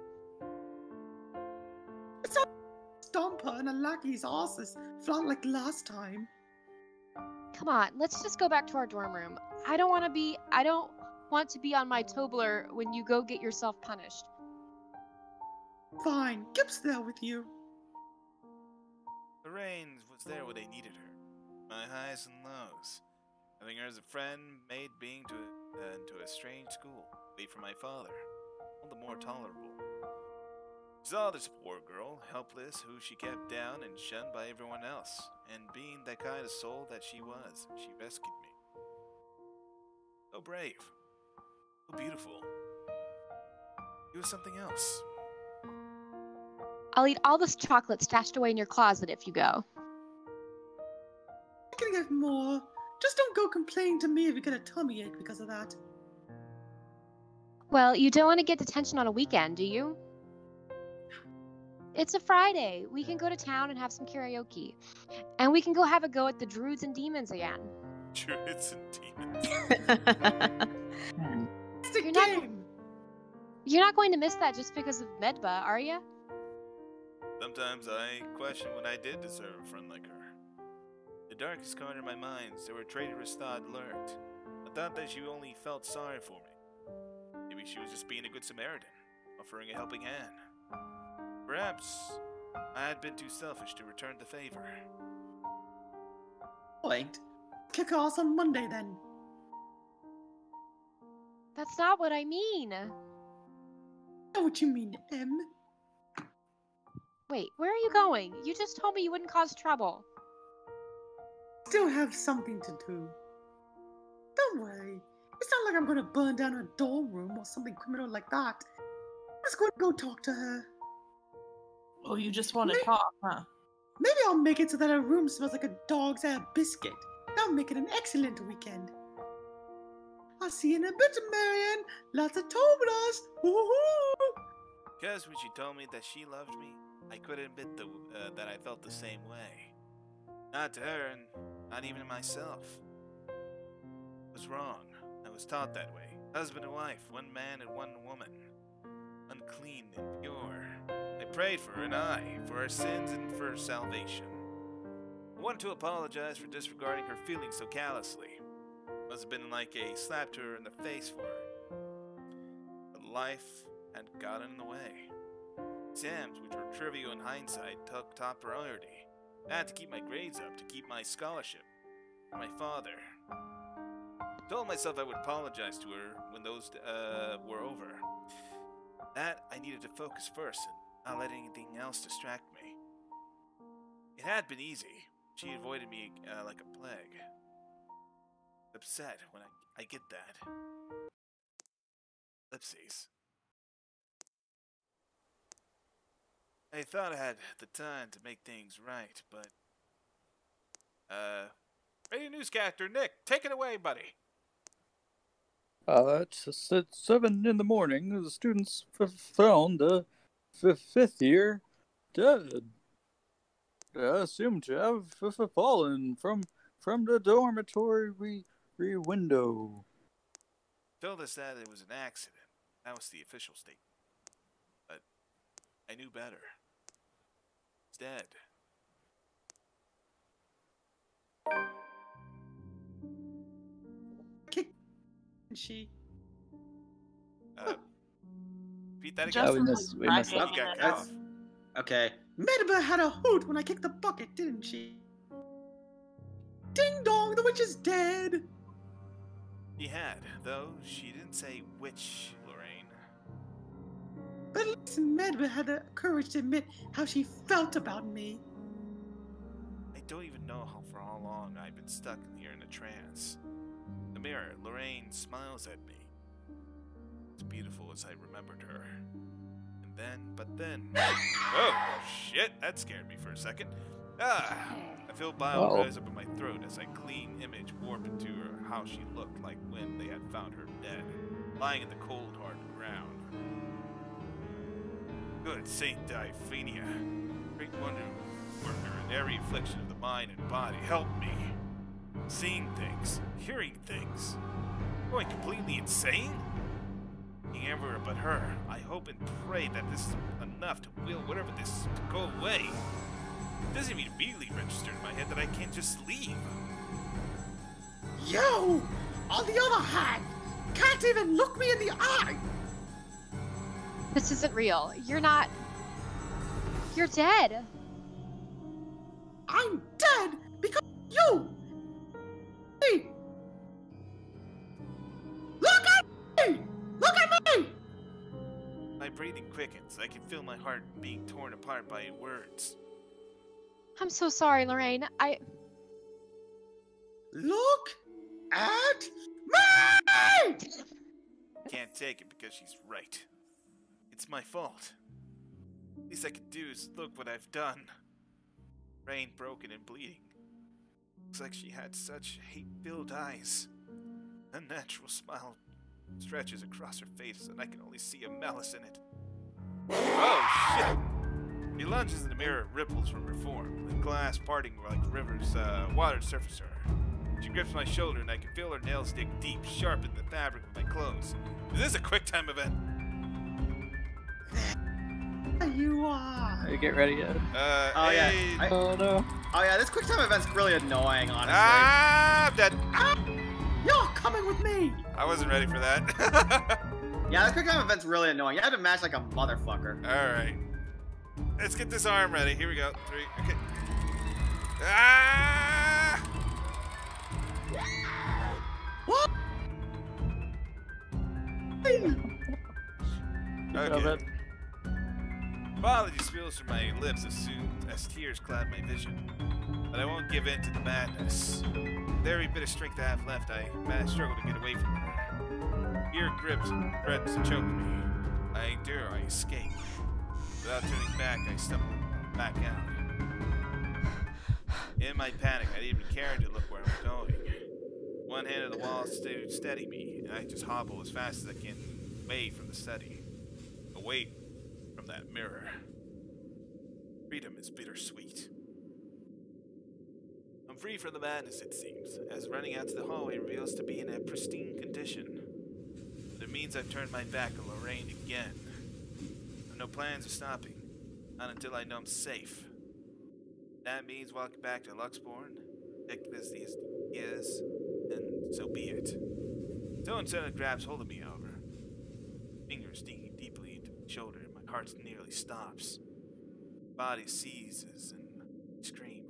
helper and a lackey's asses flaunt like last time. Come on, let's just go back to our dorm room. I don't want to be on my Tobler when you go get yourself punished. Fine, Gip's there with you. Lorraine was there when they needed her. My highs and lows. Having her as a friend made being into a strange school, away from my father, all the more tolerable. She saw this poor girl, helpless, who she kept down and shunned by everyone else, and being the kind of soul that she was, she rescued me. So brave, so beautiful. He was something else. I'll eat all this chocolate stashed away in your closet if you go. I can get more. Just don't go complaining to me if you get a tummy ache because of that. Well, you don't want to get detention on a weekend, do you? It's a Friday. We can go to town and have some karaoke. And we can go have a go at the Druids and Demons again. Druids and demons. It's a You're game! You're not going to miss that just because of Medba, are you? Sometimes I question when I did deserve a friend like her. The darkest corner of my mind, so her traitorous thought lurked. I thought that she only felt sorry for me. Maybe she was just being a good Samaritan, offering a helping hand. Perhaps I had been too selfish to return the favor. Point. Kick ass on Monday then. That's not what I mean. I know what you mean, Em. Wait, where are you going? You just told me you wouldn't cause trouble. Still have something to do. Don't worry. It's not like I'm gonna burn down her dorm room or something criminal like that. I'm just gonna go talk to her. Oh, you just want to talk, huh? Maybe I'll make it so that her room smells like a dog's ass biscuit. That'll make it an excellent weekend. I'll see you in a bit, Marianne. Lots of Tobler's. Woohoo! Because when she told me that she loved me, I couldn't admit that I felt the same way. Not to her, and not even to myself. I was wrong. I was taught that way. Husband and wife, one man and one woman. Unclean and pure. I prayed for her and for her sins and for her salvation. I wanted to apologize for disregarding her feelings so callously. Must have been like a slap to her in the face for her. But life had gotten in the way. Exams, which were trivial in hindsight, took top priority. I had to keep my grades up to keep my scholarship. My father. I told myself I would apologize to her when those were over. That I needed to focus first and not let anything else distract me. It had been easy. She avoided me like a plague. Upset when I get that. Ellipses. I thought I had the time to make things right, but... Radio newscaster Nick, take it away, buddy. It's at 7 in the morning. The students found the fifth year dead. Assumed to have fallen from the dormitory window. Told us that it was an accident. That was the official statement. But I knew better. It's dead. She. Repeat that Just again. We missed that. Okay, That's- Okay. Medba had a hoot when I kicked the bucket, didn't she? Ding dong, the witch is dead! She had, though she didn't say which, Lorraine. But at least Medba had the courage to admit how she felt about me. I don't even know for how long I've been stuck in here in a trance. In the mirror, Lorraine smiles at me. As beautiful as I remembered her. But then... Oh, shit, that scared me for a second. I feel bile rise up in my throat as a clean image warped into her how she looked like when they had found her dead, lying in the cold, hard ground. Good Saint Diphenia, great wonder worker in every affliction of the mind and body, help me. Seeing things, hearing things, going completely insane? Being everywhere but her, I hope and pray that this is enough to will whatever this is to go away. It doesn't even immediately register in my head that I can't just leave. You, on the other hand, can't even look me in the eye. This isn't real. You're not. You're dead. I'm dead because of you. Hey. Look at me! Look at me! My breathing quickens. I can feel my heart being torn apart by words. I'm so sorry, Lorraine. Look at me! Can't take it because she's right. It's my fault. Least I could do is look what I've done. Brain broken and bleeding. Looks like she had such hate-filled eyes. Unnatural smile stretches across her face, and I can only see a malice in it. Oh shit! She lunges in the mirror, ripples from her form, the glass parting like rivers, water surface her. She grips my shoulder, and I can feel her nails dig deep, sharp in the fabric of my clothes. Is this a QuickTime event? You are. Get ready yet? Oh yeah. Hey. Oh no. Oh yeah, this QuickTime event's really annoying, honestly. I'm dead. You're coming with me. I wasn't ready for that. Yeah, this QuickTime event's really annoying. You had to match like a motherfucker. Alright. Let's get this arm ready. Here we go. 3. Okay. Ah! What? Okay. Apology spills from my lips as soon as tears cloud my vision. But I won't give in to the madness. With every bit of strength I have left, I struggle to get away from her. Fear grips and threatens to choke me. I endure, I escape. Without turning back, I stumble back out. In my panic, I didn't even care to look where I'm going. One hand of the wall to steady me, and I just hobble as fast as I can away from the study. Away from that mirror. Freedom is bittersweet. I'm free from the madness, it seems, as running out to the hallway reveals to be in a pristine condition. But it means I've turned my back on Lorraine again. There are no plans of stopping, not until I know I'm safe. That means walking back to Luxborn, ridiculous as these is, and so be it. Someone suddenly grabs hold of me, however. Fingers digging deeply into my shoulder, and my heart nearly stops. Body seizes and I scream.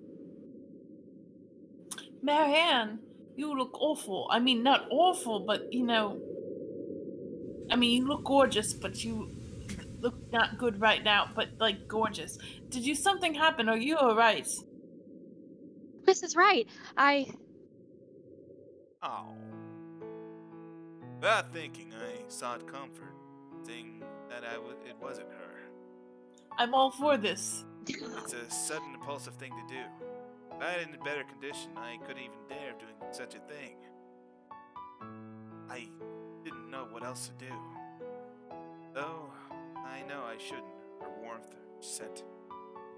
Marianne, you look awful. I mean, not awful, but you know. I mean, you look gorgeous, but you look not good right now, but like gorgeous. Did you something happen? Are you alright? Mrs. Wright, Oh. Without thinking, I sought comfort, saying that it wasn't her. I'm all for this. It's a sudden, impulsive thing to do. If I had in a better condition, I couldn't even dare doing such a thing. I didn't know what else to do. Though, I know I shouldn't. Her warmth, her scent,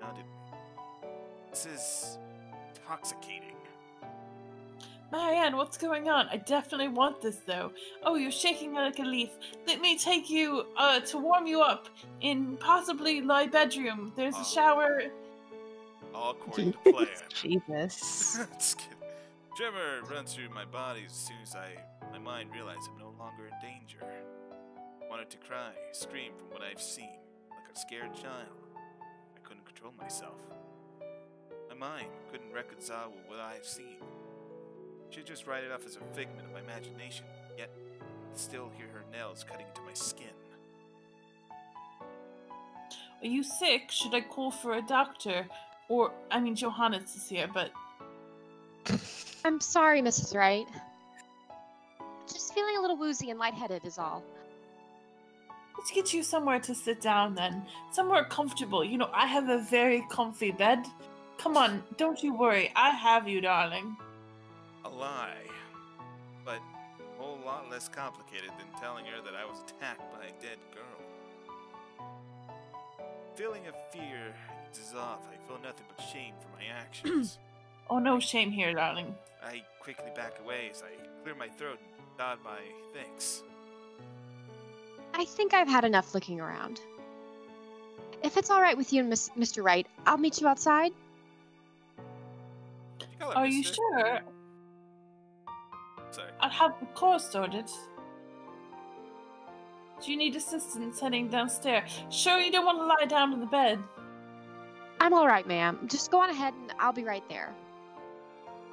haunted me. This is intoxicating. Marianne, what's going on? I definitely want this, though. Oh, you're shaking like a leaf. Let me take you, to warm you up in possibly my bedroom. There's a shower. All according to plan. Jesus. Just kidding. Tremor runs through my body as soon as my mind realizes I'm no longer in danger. I wanted to cry, scream from what I've seen, like a scared child. I couldn't control myself. My mind couldn't reconcile with what I've seen. I should just write it off as a figment of my imagination, yet I still hear her nails cutting into my skin. Are you sick? Should I call for a doctor? Or, I mean, Johannes is here, but... I'm sorry, Mrs. Wright. Just feeling a little woozy and lightheaded is all. Let's get you somewhere to sit down, then. Somewhere comfortable. You know, I have a very comfy bed. Come on, don't you worry. I have you, darling. A lie, but a whole lot less complicated than telling her that I was attacked by a dead girl. Feeling of fear eases off. I feel nothing but shame for my actions. Oh, no shame here, darling. I quickly back away as I clear my throat and nod my thanks. I think I've had enough looking around. If it's all right with you and Mr. Wright, I'll meet you outside. Are you mister. sure? Sorry. I'll have the car sorted. Do you need assistance heading downstairs? Sure you don't want to lie down in the bed? I'm all right, ma'am. Just go on ahead and I'll be right there.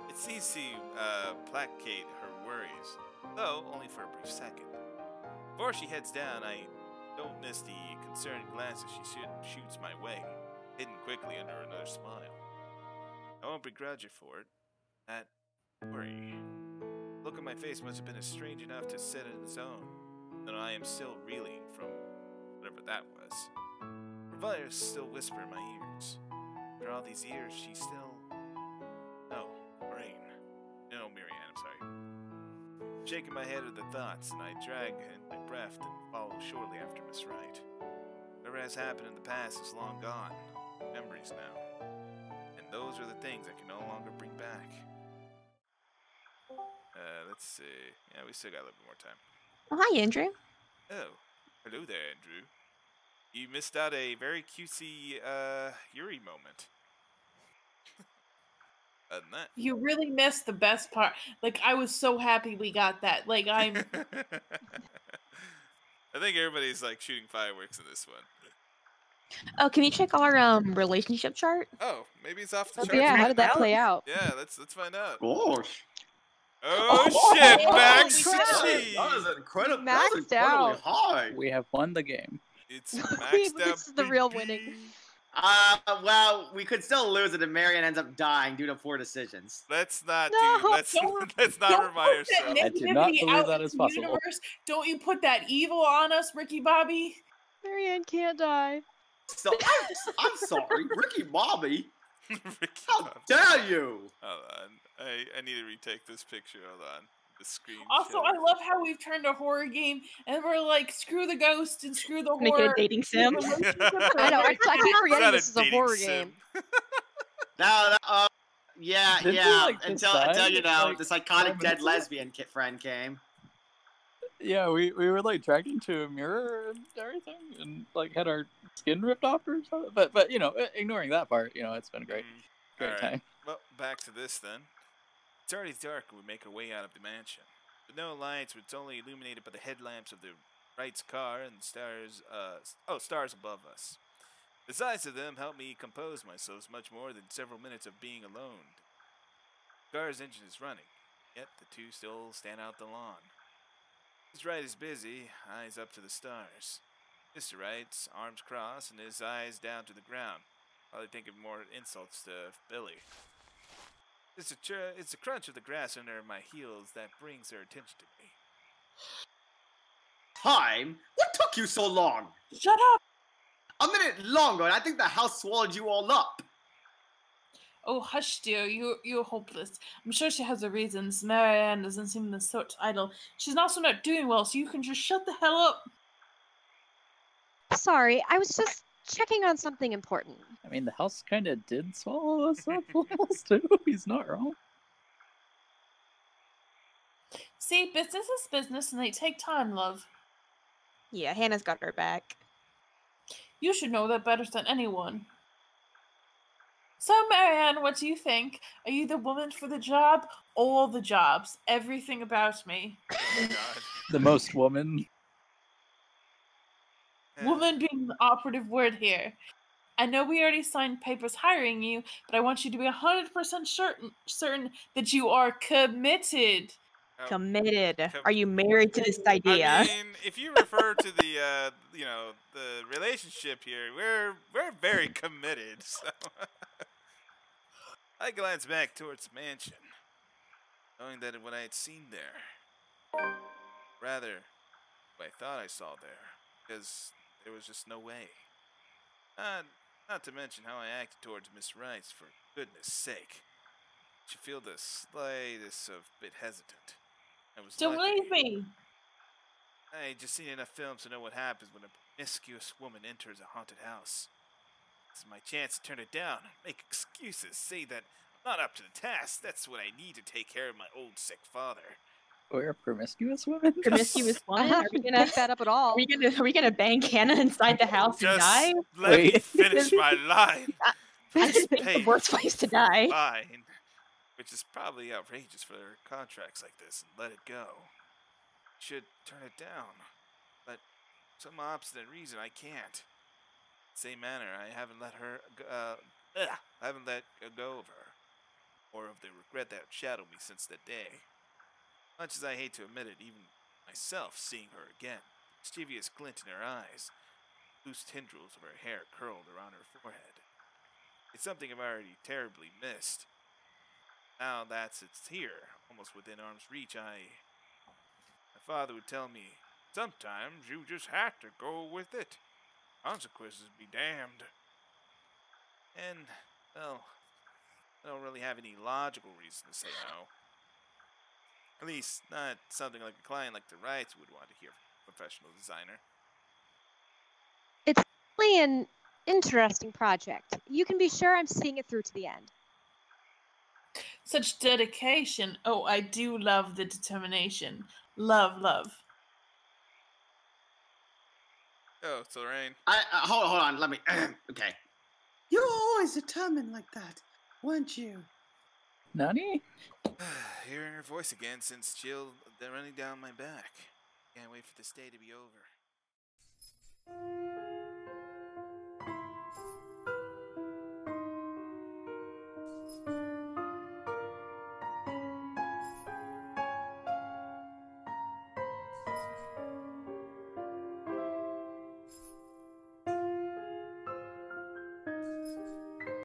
It's easy to placate her worries, though only for a brief second. Before she heads down, I don't miss the concerned glances she shoots my way, hidden quickly under another smile. I won't begrudge her for it. That worry. Look on my face must have been strange enough to set it in its own, and I am still reeling from whatever that was. Her voice still whisper in my ears. After all these years, she still... No, Rain. No, Marianne, I'm sorry. Shaking my head at the thoughts, and I drag in my breath and follow shortly after Miss Wright. Whatever has happened in the past is long gone. Memories now. And those are the things I can no longer bring back. Let's see. Yeah, we still got a little bit more time. Oh, hi, Andrew. Oh, hello there, Andrew. You missed out a very cutesy, Yuri moment. Other than that. You really missed the best part. Like, I was so happy we got that. Like, I'm... I think everybody's, like, shooting fireworks in this one. Oh, can you check our relationship chart? Oh, maybe it's off the Oh, charts. yeah, how right did that now. play out? Yeah, let's find out. Gosh. Oh, shit, holy Max! crap. Gee. That was incredible. Maxed That was incredibly out. high. We have won the game. It's maxed out. This is the real baby. winning. Well, we could still lose it if Marianne ends up dying due to poor decisions. Let's not No, do. Let's not Don't remind put that ourselves. I do not negativity believe out that is into the possible. universe. Don't you put that evil on us, Ricky Bobby? Marianne can't die. So I'm sorry, Ricky Bobby. Ricky How Bobby. dare you? Hold on. I need to retake this picture. Hold on. The screen. Also, share. I love how we've turned a horror game and we're like, screw the ghost and screw the Make it horror. a dating sim. I know, I keep It's forgetting not this is a dating horror sim. game. No, yeah, Didn't we, yeah. like, until decide, you know like, the psychotic 5 dead minutes ago? lesbian friend came. Yeah, we were like dragged into a mirror and everything, and like had our skin ripped off or something. But you know, ignoring that part, you know, it's been a great Alright. time. Well, back to this then. It's already dark when we make our way out of the mansion. With no lights, it's only illuminated by the headlamps of the Wright's car and stars. Stars above us. The size of them help me compose myself much more than several minutes of being alone. The car's engine is running, yet the two still stand out the lawn. Mr. Wright is busy, eyes up to the stars. Mr. Wright's arms crossed and his eyes down to the ground, probably thinking more insults to Billy. It's the crunch of the grass under my heels that brings their attention to me. Time? What took you so long? Shut up! A minute longer, and I think the house swallowed you all up. Oh, hush, dear. You're hopeless. I'm sure she has her reasons. Marianne doesn't seem the sort idle. She's also not doing well, so you can just shut the hell up. Sorry, I was just checking on something important. I mean, the house kind of did swallow us up almost too. He's not wrong. See, business is business, and they take time, love. Yeah, Hannah's got her back. You should know that better than anyone. So, Marianne, what do you think? Are you the woman for the job? All the jobs. Everything about me. Oh my god. The most woman. Yeah. Woman being the operative word here. I know we already signed papers hiring you, but I want you to be 100% certain that you are committed. Oh, Committed. Are you married to this idea? I mean, if you refer to the, the relationship here, we're very committed. So I glanced back towards the mansion, knowing that what I had seen there, rather, what I thought I saw there, because there was just no way. Not to mention how I acted towards Miss Wrights, for goodness sake. She feel the slightest of bit hesitant. I was Don't lucky. leave me. I just seen enough films to know what happens when a promiscuous woman enters a haunted house. This is my chance to turn it down, make excuses, say that I'm not up to the task. That's what I need to take care of my old sick father. We're promiscuous women. Promiscuous woman? Are we gonna pick that up at all? Are we gonna bang Hannah inside the house and Just die? let me Wait. finish my line. I This just think the pain worst place to die. Fine. which is probably outrageous for their contracts like this, and let it go. Should turn it down, but for some obstinate reason I can't. Same manner, I haven't let her I haven't let go of her, or of the regret that shadowed me since that day. Much as I hate to admit it, even myself seeing her again, mischievous glint in her eyes, loose tendrils of her hair curled around her forehead. It's something I've already terribly missed. Now that it's here, almost within arm's reach, my father would tell me, sometimes you just have to go with it. Consequences be damned. And, well, I don't really have any logical reason to say no. At least, not something like a client like the Wrights would want to hear from a professional designer. It's really an interesting project. You can be sure I'm seeing it through to the end. Such dedication. Oh, I do love the determination. Love, love. Oh, so Lorraine. Hold on, let me. Okay. You were always determined like that, weren't you? Nani? Hearing her voice again sends chill running down my back. Can't wait for this day to be over.